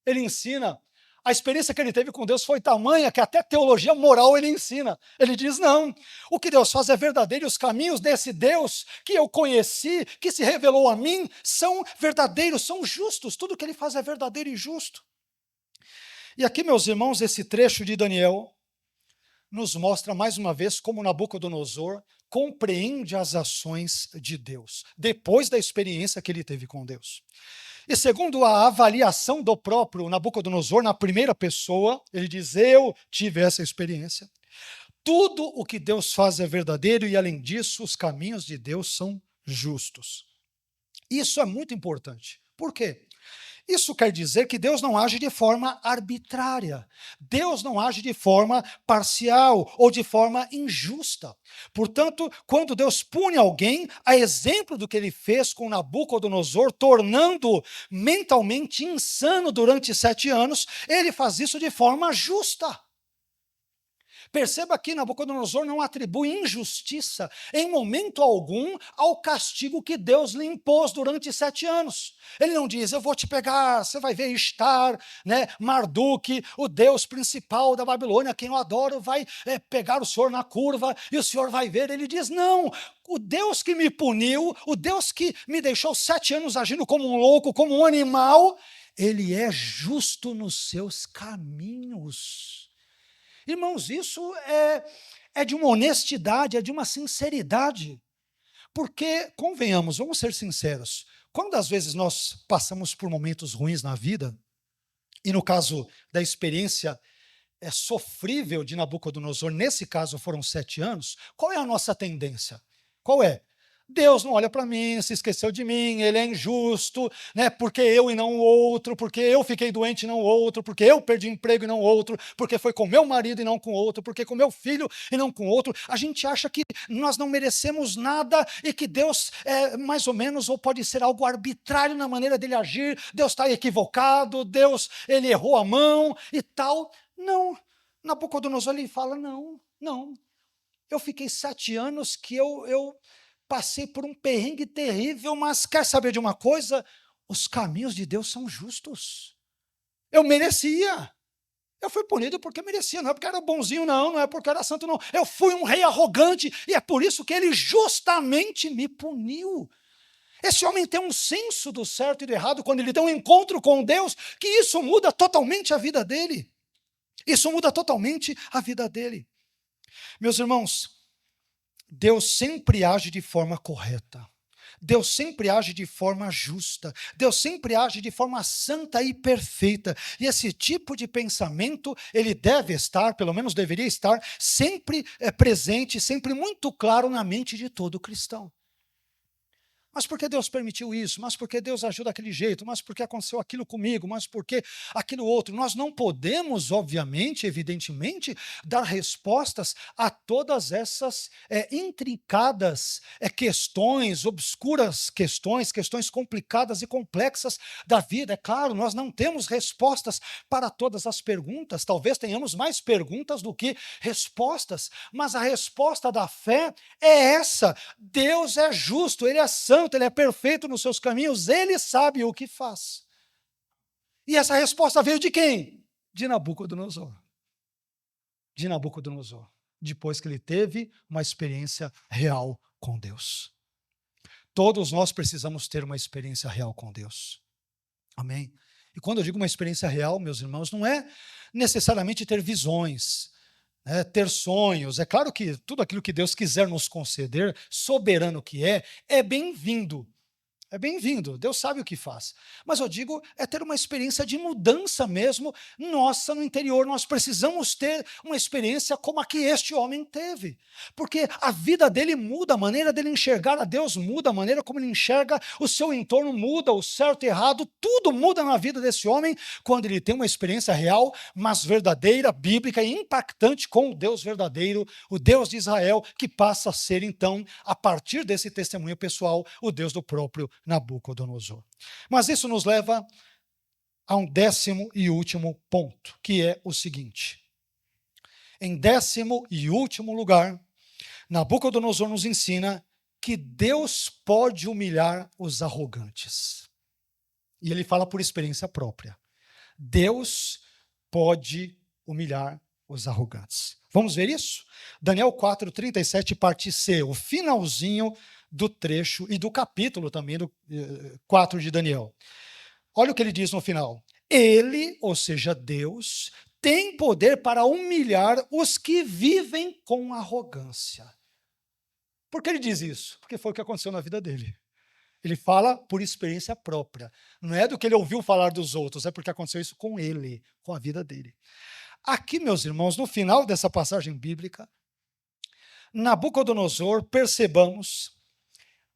Ele ensina. A experiência que ele teve com Deus foi tamanha que até teologia moral ele ensina. Ele diz, não, o que Deus faz é verdadeiro e os caminhos desse Deus que eu conheci, que se revelou a mim, são verdadeiros, são justos. Tudo que ele faz é verdadeiro e justo. E aqui, meus irmãos, esse trecho de Daniel nos mostra mais uma vez como Nabucodonosor compreende as ações de Deus, depois da experiência que ele teve com Deus. E segundo a avaliação do próprio Nabucodonosor, na primeira pessoa, ele diz, eu tive essa experiência. Tudo o que Deus faz é verdadeiro e, além disso, os caminhos de Deus são justos. Isso é muito importante. Por quê? Isso quer dizer que Deus não age de forma arbitrária. Deus não age de forma parcial ou de forma injusta. Portanto, quando Deus pune alguém, a exemplo do que ele fez com Nabucodonosor, tornando-o mentalmente insano durante 7 anos, ele faz isso de forma justa. Perceba que Nabucodonosor não atribui injustiça em momento algum ao castigo que Deus lhe impôs durante 7 anos. Ele não diz, eu vou te pegar, você vai ver Estar, Marduk, o Deus principal da Babilônia, quem eu adoro, vai pegar o senhor na curva e o senhor vai ver. Ele diz, não, o Deus que me puniu, o Deus que me deixou 7 anos agindo como um louco, como um animal, ele é justo nos seus caminhos. Irmãos, isso é de uma honestidade, é de uma sinceridade. Porque, convenhamos, vamos ser sinceros, quando às vezes nós passamos por momentos ruins na vida, e no caso da experiência sofrível de Nabucodonosor, nesse caso foram 7 anos, qual é a nossa tendência? Qual é? Deus não olha para mim, se esqueceu de mim, ele é injusto, porque eu e não o outro, porque eu fiquei doente e não o outro, porque eu perdi emprego e não o outro, porque foi com meu marido e não com o outro, porque com meu filho e não com o outro. A gente acha que nós não merecemos nada e que Deus é mais ou menos, ou pode ser algo arbitrário na maneira dele agir, Deus está equivocado, Deus, ele errou a mão e tal. Não, Nabucodonosor ele fala, não, eu fiquei 7 anos que eu passei por um perrengue terrível, mas quer saber de uma coisa? Os caminhos de Deus são justos. Eu merecia. Eu fui punido porque merecia, não é porque era bonzinho, não é porque era santo, não. Eu fui um rei arrogante e é por isso que ele justamente me puniu. Esse homem tem um senso do certo e do errado quando ele tem um encontro com Deus, que isso muda totalmente a vida dele. Isso muda totalmente a vida dele. Meus irmãos, Deus sempre age de forma correta. Deus sempre age de forma justa. Deus sempre age de forma santa e perfeita. E esse tipo de pensamento, ele deve estar, pelo menos deveria estar, sempre presente, sempre muito claro na mente de todo cristão. Mas por que Deus permitiu isso? Mas por que Deus agiu daquele jeito? Mas por que aconteceu aquilo comigo? Mas por que aquilo outro? Nós não podemos, obviamente, evidentemente, dar respostas a todas essas intricadas questões, obscuras questões complicadas e complexas da vida. É claro, nós não temos respostas para todas as perguntas. Talvez tenhamos mais perguntas do que respostas. Mas a resposta da fé é essa. Deus é justo, Ele é santo, Ele é perfeito nos seus caminhos, Ele sabe o que faz. E essa resposta veio de quem? De Nabucodonosor. De Nabucodonosor. Depois que ele teve uma experiência real com Deus. Todos nós precisamos ter uma experiência real com Deus. Amém? E quando eu digo uma experiência real, meus irmãos, não é necessariamente ter visões, ter sonhos. É claro que tudo aquilo que Deus quiser nos conceder, soberano que é bem-vindo. É bem-vindo, Deus sabe o que faz. Mas eu digo, é ter uma experiência de mudança mesmo, nossa, no interior. Nós precisamos ter uma experiência como a que este homem teve. Porque a vida dele muda, a maneira dele enxergar a Deus muda, a maneira como ele enxerga o seu entorno muda, o certo e errado, tudo muda na vida desse homem quando ele tem uma experiência real, mas verdadeira, bíblica e impactante com o Deus verdadeiro, o Deus de Israel, que passa a ser, então, a partir desse testemunho pessoal, o Deus do próprio Nabucodonosor. Mas isso nos leva a um 10º e último ponto, que é o seguinte. Em 10º e último lugar, Nabucodonosor nos ensina que Deus pode humilhar os arrogantes. E ele fala por experiência própria. Deus pode humilhar os arrogantes. Vamos ver isso? Daniel 4:37, parte C, o finalzinho do trecho e do capítulo também do 4 de Daniel. Olha o que ele diz no final. Ele, ou seja, Deus, tem poder para humilhar os que vivem com arrogância. Por que ele diz isso? Porque foi o que aconteceu na vida dele. Ele fala por experiência própria. Não é do que ele ouviu falar dos outros, é porque aconteceu isso com ele, com a vida dele. Aqui, meus irmãos, no final dessa passagem bíblica, Nabucodonosor, percebamos,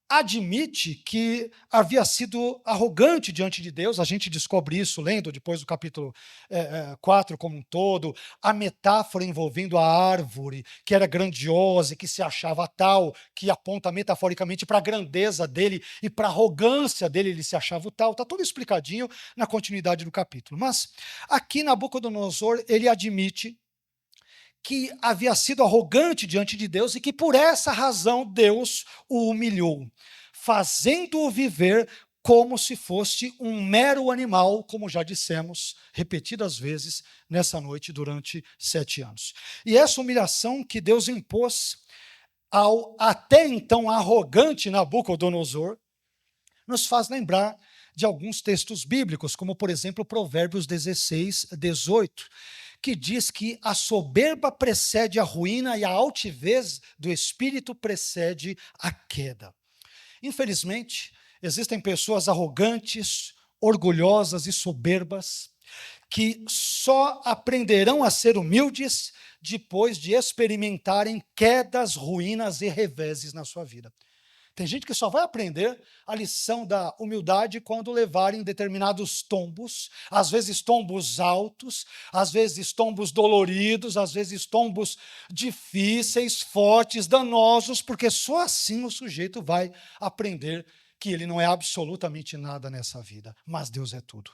admite que havia sido arrogante diante de Deus. A gente descobre isso lendo depois do capítulo 4 como um todo, a metáfora envolvendo a árvore, que era grandiosa e que se achava tal, que aponta metaforicamente para a grandeza dele e para a arrogância dele, ele se achava o tal. Está tudo explicadinho na continuidade do capítulo. Mas aqui Nabucodonosor, ele admite que havia sido arrogante diante de Deus e que por essa razão Deus o humilhou, fazendo-o viver como se fosse um mero animal, como já dissemos repetidas vezes nessa noite durante 7 anos. E essa humilhação que Deus impôs ao até então arrogante Nabucodonosor nos faz lembrar de alguns textos bíblicos, como por exemplo Provérbios 16:18, que diz que a soberba precede a ruína e a altivez do espírito precede a queda. Infelizmente, existem pessoas arrogantes, orgulhosas e soberbas que só aprenderão a ser humildes depois de experimentarem quedas, ruínas e reveses na sua vida. Tem gente que só vai aprender a lição da humildade quando levarem determinados tombos, às vezes tombos altos, às vezes tombos doloridos, às vezes tombos difíceis, fortes, danosos, porque só assim o sujeito vai aprender que ele não é absolutamente nada nessa vida, mas Deus é tudo.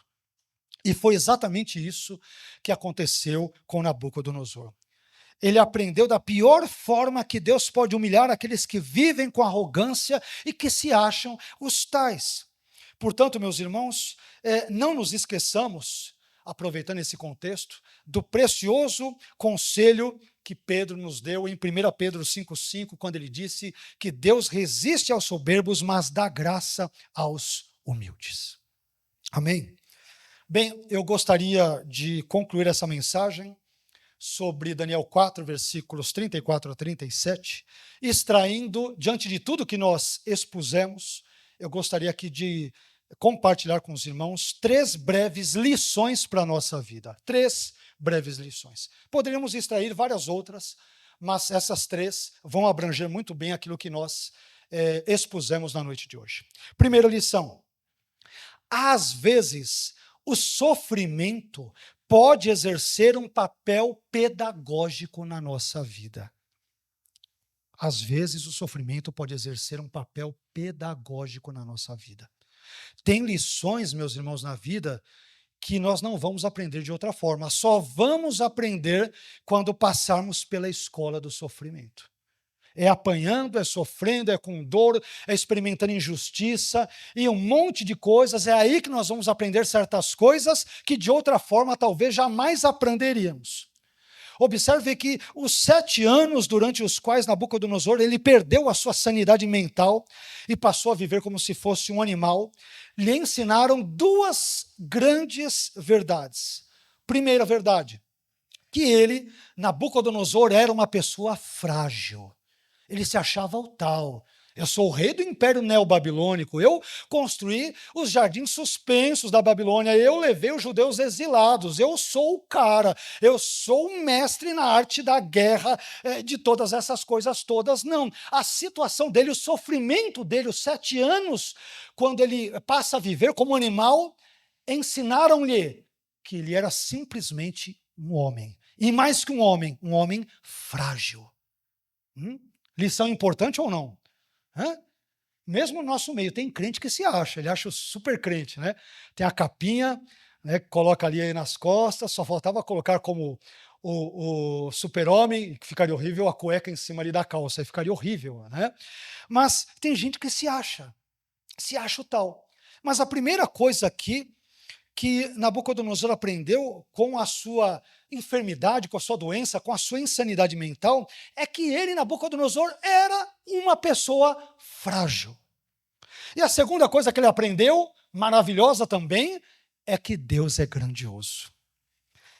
E foi exatamente isso que aconteceu com Nabucodonosor. Ele aprendeu da pior forma que Deus pode humilhar aqueles que vivem com arrogância e que se acham os tais. Portanto, meus irmãos, não nos esqueçamos, aproveitando esse contexto, do precioso conselho que Pedro nos deu em 1 Pedro 5,5, quando ele disse que Deus resiste aos soberbos, mas dá graça aos humildes. Amém? Bem, eu gostaria de concluir essa mensagem sobre Daniel 4, versículos 34 a 37, extraindo, diante de tudo que nós expusemos, eu gostaria aqui de compartilhar com os irmãos 3 breves lições para a nossa vida. 3 breves lições. Poderíamos extrair várias outras, mas essas 3 vão abranger muito bem aquilo que nós expusemos na noite de hoje. Primeira lição. Às vezes, o sofrimento pode exercer um papel pedagógico na nossa vida. Às vezes, o sofrimento pode exercer um papel pedagógico na nossa vida. Tem lições, meus irmãos, na vida que nós não vamos aprender de outra forma. Só vamos aprender quando passarmos pela escola do sofrimento. É apanhando, é sofrendo, é com dor, é experimentando injustiça e um monte de coisas. É aí que nós vamos aprender certas coisas que de outra forma talvez jamais aprenderíamos. Observe que os 7 anos durante os quais Nabucodonosor ele perdeu a sua sanidade mental e passou a viver como se fosse um animal, lhe ensinaram 2 grandes verdades. Primeira verdade, que ele, Nabucodonosor, era uma pessoa frágil. Ele se achava o tal, Eu sou o rei do Império Neobabilônico. Eu construí os jardins suspensos da Babilônia. Eu levei os judeus exilados. Eu sou o cara. Eu sou o mestre na arte da guerra, de todas essas coisas todas. Não. A situação dele, o sofrimento dele, os 7 anos, quando ele passa a viver como animal, ensinaram-lhe que ele era simplesmente um homem. E mais que um homem frágil. Lição importante ou não? Mesmo no nosso meio, tem crente que se acha, ele acha o super crente, né? Tem a capinha, né, que coloca ali aí nas costas, só faltava colocar como o super-homem, que ficaria horrível, a cueca em cima ali da calça, aí ficaria horrível, né? Mas tem gente que se acha o tal. Mas a primeira coisa aqui que Nabucodonosor aprendeu com a sua enfermidade, com a sua doença, com a sua insanidade mental, é que ele, Nabucodonosor, era uma pessoa frágil. E a segunda coisa que ele aprendeu, maravilhosa também, é que Deus é grandioso.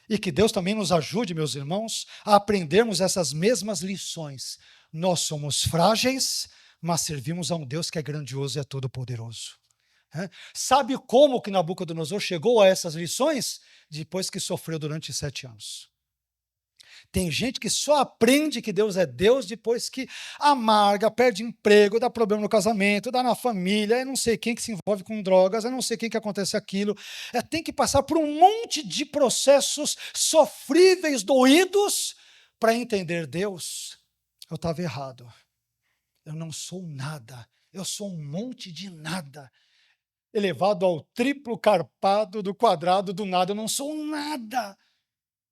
E que Deus também nos ajude, meus irmãos, a aprendermos essas mesmas lições. Nós somos frágeis, mas servimos a um Deus que é grandioso e é todo-poderoso. Sabe como que Nabucodonosor chegou a essas lições? Depois que sofreu durante 7 anos. Tem gente que só aprende que Deus é Deus depois que amarga, perde emprego, dá problema no casamento, dá na família, é não sei quem que se envolve com drogas, é não sei quem que acontece aquilo. Tem que passar por um monte de processos sofríveis, doídos, para entender Deus. Eu estava errado. Eu não sou nada. Eu sou um monte de nada. Elevado ao triplo carpado do quadrado do nada. Eu não sou nada.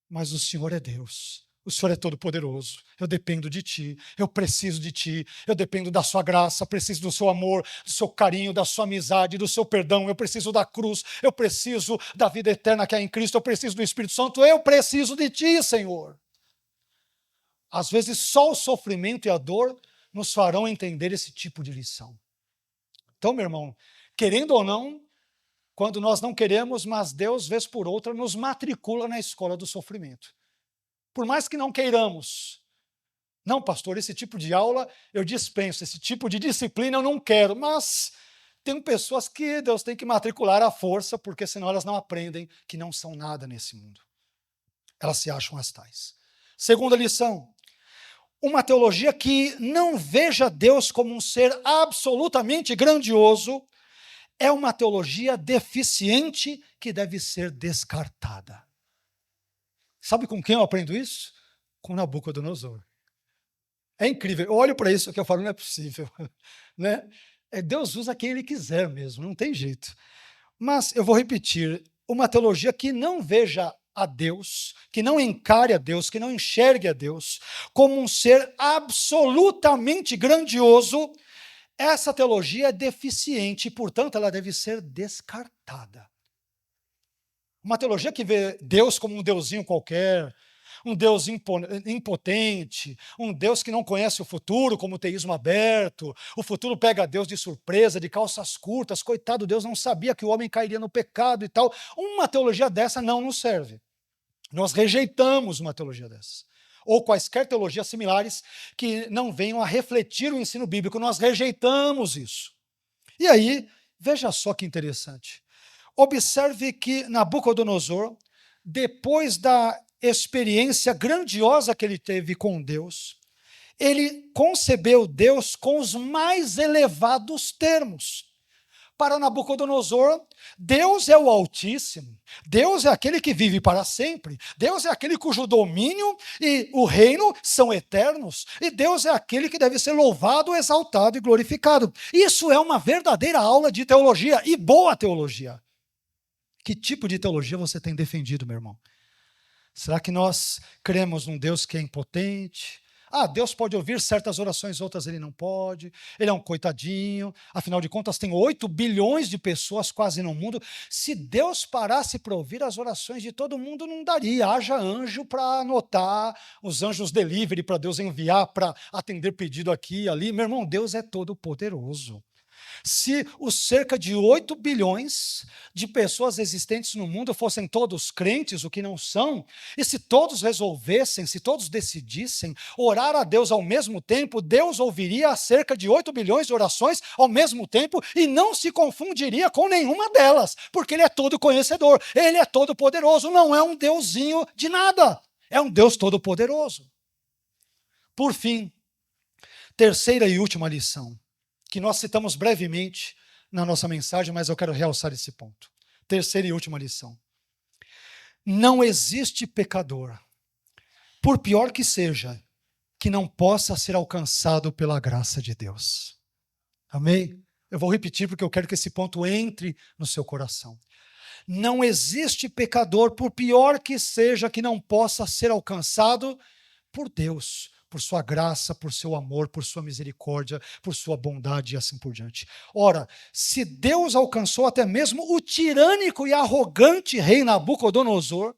Mas o Senhor é Deus. O Senhor é todo-poderoso. Eu dependo de Ti. Eu preciso de Ti. Eu dependo da Sua graça. Preciso do Seu amor, do Seu carinho, da Sua amizade, do Seu perdão. Eu preciso da cruz. Eu preciso da vida eterna que é em Cristo. Eu preciso do Espírito Santo. Eu preciso de Ti, Senhor. Às vezes, só o sofrimento e a dor nos farão entender esse tipo de lição. Então, meu irmão, querendo ou não, quando nós não queremos, mas Deus, vez por outra, nos matricula na escola do sofrimento. Por mais que não queiramos. Não, pastor, esse tipo de aula eu dispenso, esse tipo de disciplina eu não quero, mas tem pessoas que Deus tem que matricular à força, porque senão elas não aprendem que não são nada nesse mundo. Elas se acham as tais. Segunda lição. Uma teologia que não veja Deus como um ser absolutamente grandioso é uma teologia deficiente que deve ser descartada. Sabe com quem eu aprendo isso? Com Nabucodonosor. É incrível. Eu olho para isso que eu falo, não é possível. Né? Deus usa quem Ele quiser mesmo, não tem jeito. Mas eu vou repetir, uma teologia que não veja a Deus, que não encare a Deus, que não enxergue a Deus como um ser absolutamente grandioso, essa teologia é deficiente e, portanto, ela deve ser descartada. Uma teologia que vê Deus como um deusinho qualquer, um Deus impotente, um Deus que não conhece o futuro, como o teísmo aberto, o futuro pega Deus de surpresa, de calças curtas, coitado, Deus não sabia que o homem cairia no pecado e tal. Uma teologia dessa não nos serve. Nós rejeitamos uma teologia dessa. Ou quaisquer teologias similares que não venham a refletir o ensino bíblico, nós rejeitamos isso. E aí, veja só que interessante. Observe que Nabucodonosor, depois da experiência grandiosa que ele teve com Deus, ele concebeu Deus com os mais elevados termos. Para Nabucodonosor, Deus é o Altíssimo, Deus é aquele que vive para sempre, Deus é aquele cujo domínio e o reino são eternos, e Deus é aquele que deve ser louvado, exaltado e glorificado. Isso é uma verdadeira aula de teologia, e boa teologia. Que tipo de teologia você tem defendido, meu irmão? Será que nós cremos num Deus que é impotente? Deus pode ouvir certas orações, outras Ele não pode. Ele é um coitadinho. Afinal de contas, tem 8 bilhões de pessoas quase no mundo. Se Deus parasse para ouvir as orações de todo mundo, não daria. Haja anjo para anotar, os anjos delivery para Deus enviar para atender pedido aqui e ali. Meu irmão, Deus é todo poderoso. Se os cerca de 8 bilhões de pessoas existentes no mundo fossem todos crentes, o que não são, e se todos resolvessem, se todos decidissem orar a Deus ao mesmo tempo, Deus ouviria cerca de 8 bilhões de orações ao mesmo tempo e não se confundiria com nenhuma delas, porque Ele é todo conhecedor, Ele é todo poderoso, não é um deusinho de nada, é um Deus todo poderoso. Por fim, terceira e última lição, que nós citamos brevemente na nossa mensagem, mas eu quero realçar esse ponto. Terceira e última lição. Não existe pecador, por pior que seja, que não possa ser alcançado pela graça de Deus. Amém? Eu vou repetir porque eu quero que esse ponto entre no seu coração. Não existe pecador, por pior que seja, que não possa ser alcançado por Deus, por sua graça, por seu amor, por sua misericórdia, por sua bondade e assim por diante. Ora, se Deus alcançou até mesmo o tirânico e arrogante rei Nabucodonosor,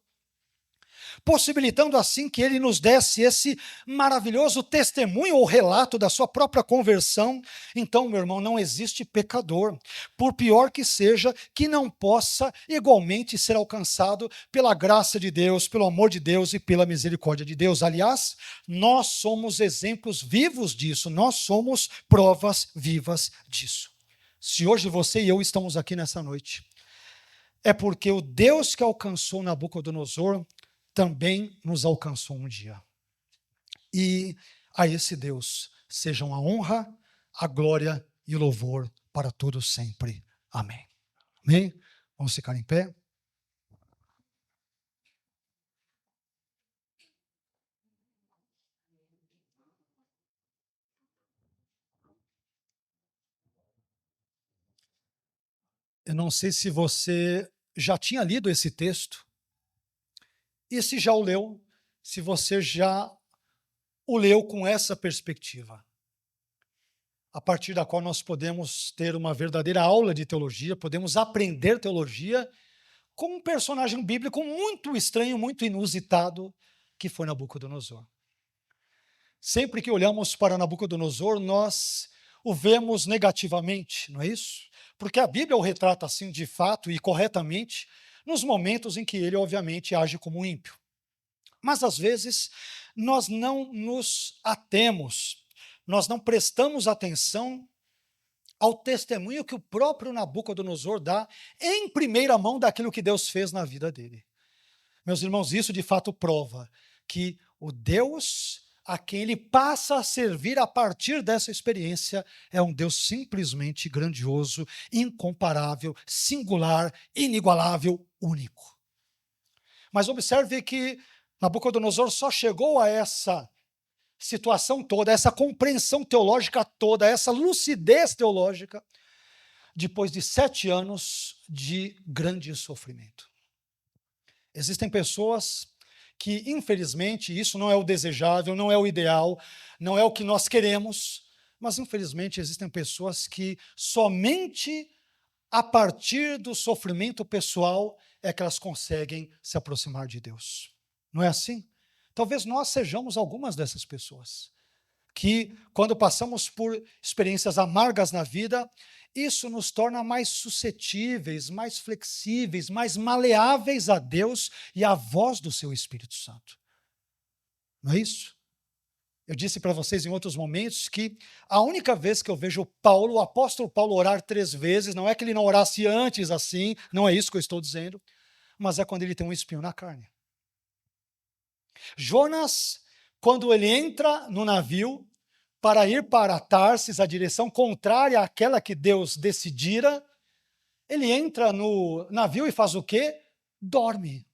possibilitando assim que ele nos desse esse maravilhoso testemunho ou relato da sua própria conversão, então, meu irmão, não existe pecador, por pior que seja, que não possa igualmente ser alcançado pela graça de Deus, pelo amor de Deus e pela misericórdia de Deus. Aliás, nós somos exemplos vivos disso, nós somos provas vivas disso. Se hoje você e eu estamos aqui nessa noite, é porque o Deus que alcançou Nabucodonosor também nos alcançou um dia. E a esse Deus sejam a honra, a glória e o louvor para todos sempre. Amém. Amém? Vamos ficar em pé? Eu não sei se você já tinha lido esse texto, e se já o leu, se você já o leu com essa perspectiva, a partir da qual nós podemos ter uma verdadeira aula de teologia, podemos aprender teologia com um personagem bíblico muito estranho, muito inusitado, que foi Nabucodonosor. Sempre que olhamos para Nabucodonosor, nós o vemos negativamente, não é isso? Porque a Bíblia o retrata assim de fato e corretamente, nos momentos em que ele, obviamente, age como um ímpio. Mas, às vezes, nós não nos atemos, nós não prestamos atenção ao testemunho que o próprio Nabucodonosor dá em primeira mão daquilo que Deus fez na vida dele. Meus irmãos, isso de fato prova que o Deus a quem ele passa a servir a partir dessa experiência é um Deus simplesmente grandioso, incomparável, singular, inigualável, único. Mas observe que Nabucodonosor só chegou a essa situação toda, essa compreensão teológica toda, essa lucidez teológica, depois de 7 anos de grande sofrimento. Existem pessoas que, infelizmente, isso não é o desejável, não é o ideal, não é o que nós queremos, mas, infelizmente, existem pessoas que somente a partir do sofrimento pessoal é que elas conseguem se aproximar de Deus. Não é assim? Talvez nós sejamos algumas dessas pessoas que, quando passamos por experiências amargas na vida, isso nos torna mais suscetíveis, mais flexíveis, mais maleáveis a Deus e à voz do seu Espírito Santo. Não é isso? Eu disse para vocês em outros momentos que a única vez que eu vejo Paulo, o apóstolo Paulo, orar 3 vezes, não é que ele não orasse antes assim, não é isso que eu estou dizendo, mas é quando ele tem um espinho na carne. Jonas, quando ele entra no navio para ir para Tarsis, a direção contrária àquela que Deus decidira, ele entra no navio e faz o quê? Dorme.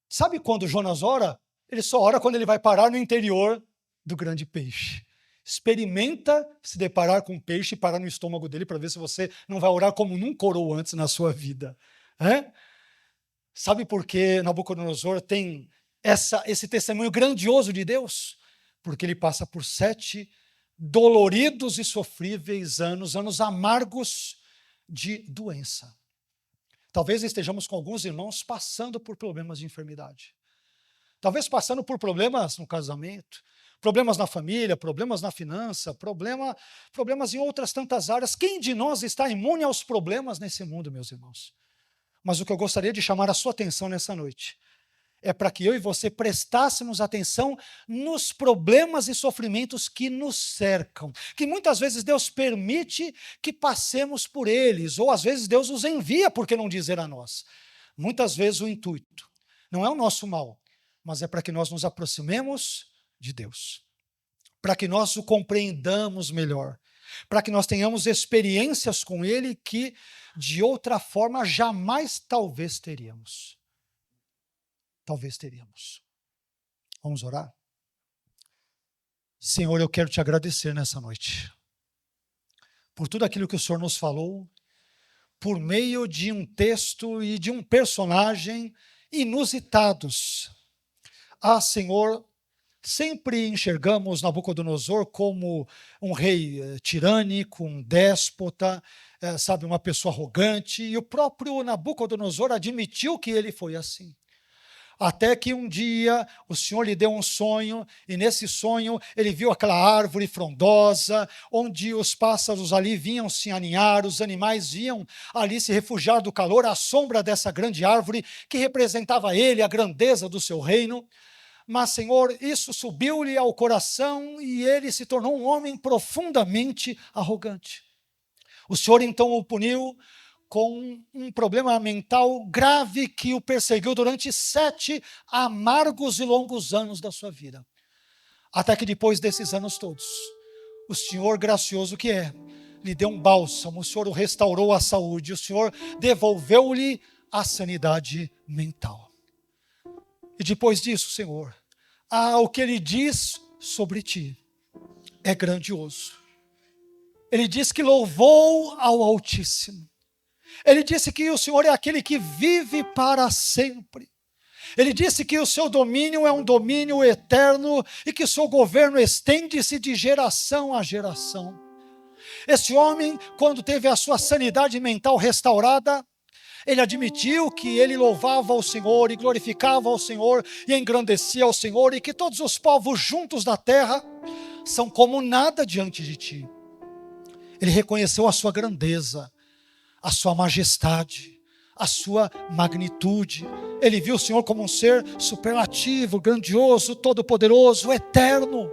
Sabe quando Jonas ora? Ele só ora quando ele vai parar no interior do grande peixe. Experimenta se deparar com um peixe e parar no estômago dele para ver se você não vai orar como nunca orou antes na sua vida. Sabe por que Nabucodonosor tem esse testemunho grandioso de Deus? Porque ele passa por 7 doloridos e sofríveis anos amargos de doença. Talvez estejamos com alguns irmãos passando por problemas de enfermidade. Talvez passando por problemas no casamento, Problemas na família, problemas na finança, problemas em outras tantas áreas. Quem de nós está imune aos problemas nesse mundo, meus irmãos? Mas o que eu gostaria de chamar a sua atenção nessa noite é para que eu e você prestássemos atenção nos problemas e sofrimentos que nos cercam, que muitas vezes Deus permite que passemos por eles, ou às vezes Deus os envia, por que não dizer a nós? Muitas vezes o intuito não é o nosso mal, mas é para que nós nos aproximemos de Deus, para que nós o compreendamos melhor, para que nós tenhamos experiências com Ele que de outra forma jamais talvez teríamos. Talvez teríamos. Vamos orar? Senhor, eu quero te agradecer nessa noite por tudo aquilo que o Senhor nos falou, por meio de um texto e de um personagem inusitados. Senhor, sempre enxergamos Nabucodonosor como um rei tirânico, um déspota, uma pessoa arrogante, e o próprio Nabucodonosor admitiu que ele foi assim. Até que um dia o Senhor lhe deu um sonho, e nesse sonho ele viu aquela árvore frondosa, onde os pássaros ali vinham se aninhar, os animais vinham ali se refugiar do calor, à sombra dessa grande árvore, que representava ele, a grandeza do seu reino. Mas, Senhor, isso subiu-lhe ao coração, e ele se tornou um homem profundamente arrogante. O Senhor então o puniu com um problema mental grave que o perseguiu durante 7 amargos e longos anos da sua vida. Até que depois desses anos todos, o Senhor gracioso que é, lhe deu um bálsamo, o Senhor o restaurou a saúde, o Senhor devolveu-lhe a sanidade mental. E depois disso, Senhor, o que Ele diz sobre ti é grandioso. Ele diz que louvou ao Altíssimo. Ele disse que o Senhor é aquele que vive para sempre. Ele disse que o seu domínio é um domínio eterno e que o seu governo estende-se de geração a geração. Esse homem, quando teve a sua sanidade mental restaurada, ele admitiu que ele louvava ao Senhor e glorificava ao Senhor e engrandecia ao Senhor, e que todos os povos juntos da terra são como nada diante de ti. Ele reconheceu a sua grandeza, a sua majestade, a sua magnitude. Ele viu o Senhor como um ser superlativo, grandioso, todo-poderoso, eterno.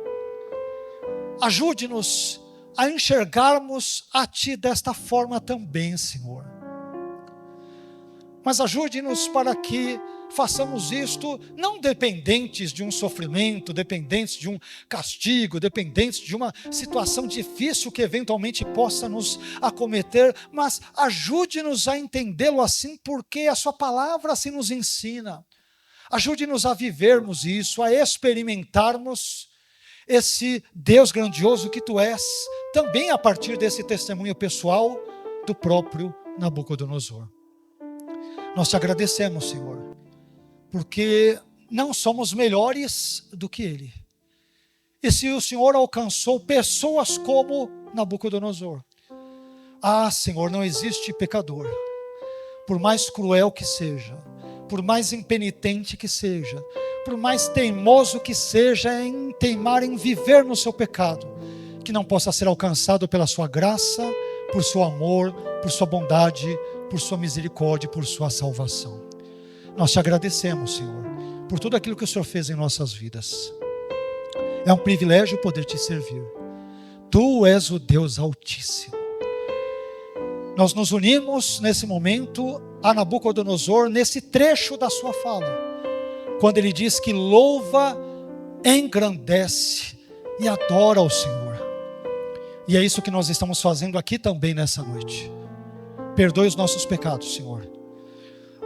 Ajude-nos a enxergarmos a ti desta forma também, Senhor. Mas ajude-nos para que façamos isto não dependentes de um sofrimento, dependentes de um castigo, dependentes de uma situação difícil que eventualmente possa nos acometer, mas ajude-nos a entendê-lo assim, porque a sua palavra assim nos ensina. Ajude-nos a vivermos isso, a experimentarmos esse Deus grandioso que tu és, também a partir desse testemunho pessoal do próprio Nabucodonosor. Nós te agradecemos, Senhor, porque não somos melhores do que ele. E se o Senhor alcançou pessoas como Nabucodonosor, Senhor, não existe pecador, por mais cruel que seja, por mais impenitente que seja, por mais teimoso que seja em teimar em viver no seu pecado, que não possa ser alcançado pela sua graça, por seu amor, por sua bondade, por sua misericórdia, por sua salvação. Nós te agradecemos, Senhor, por tudo aquilo que o Senhor fez em nossas vidas. É um privilégio poder te servir. Tu és o Deus Altíssimo. Nós nos unimos nesse momento a Nabucodonosor, nesse trecho da sua fala, quando ele diz que louva, engrandece e adora ao Senhor. E é isso que nós estamos fazendo aqui também nessa noite. Perdoe os nossos pecados, Senhor.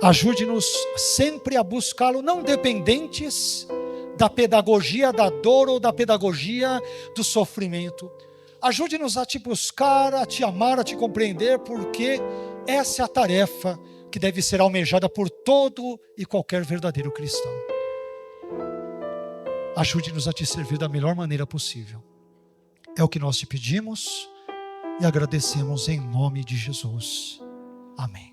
Ajude-nos sempre a buscá-lo, não dependentes da pedagogia da dor ou da pedagogia do sofrimento. Ajude-nos a te buscar, a te amar, a te compreender, porque essa é a tarefa que deve ser almejada por todo e qualquer verdadeiro cristão. Ajude-nos a te servir da melhor maneira possível. É o que nós te pedimos e agradecemos em nome de Jesus. Amém.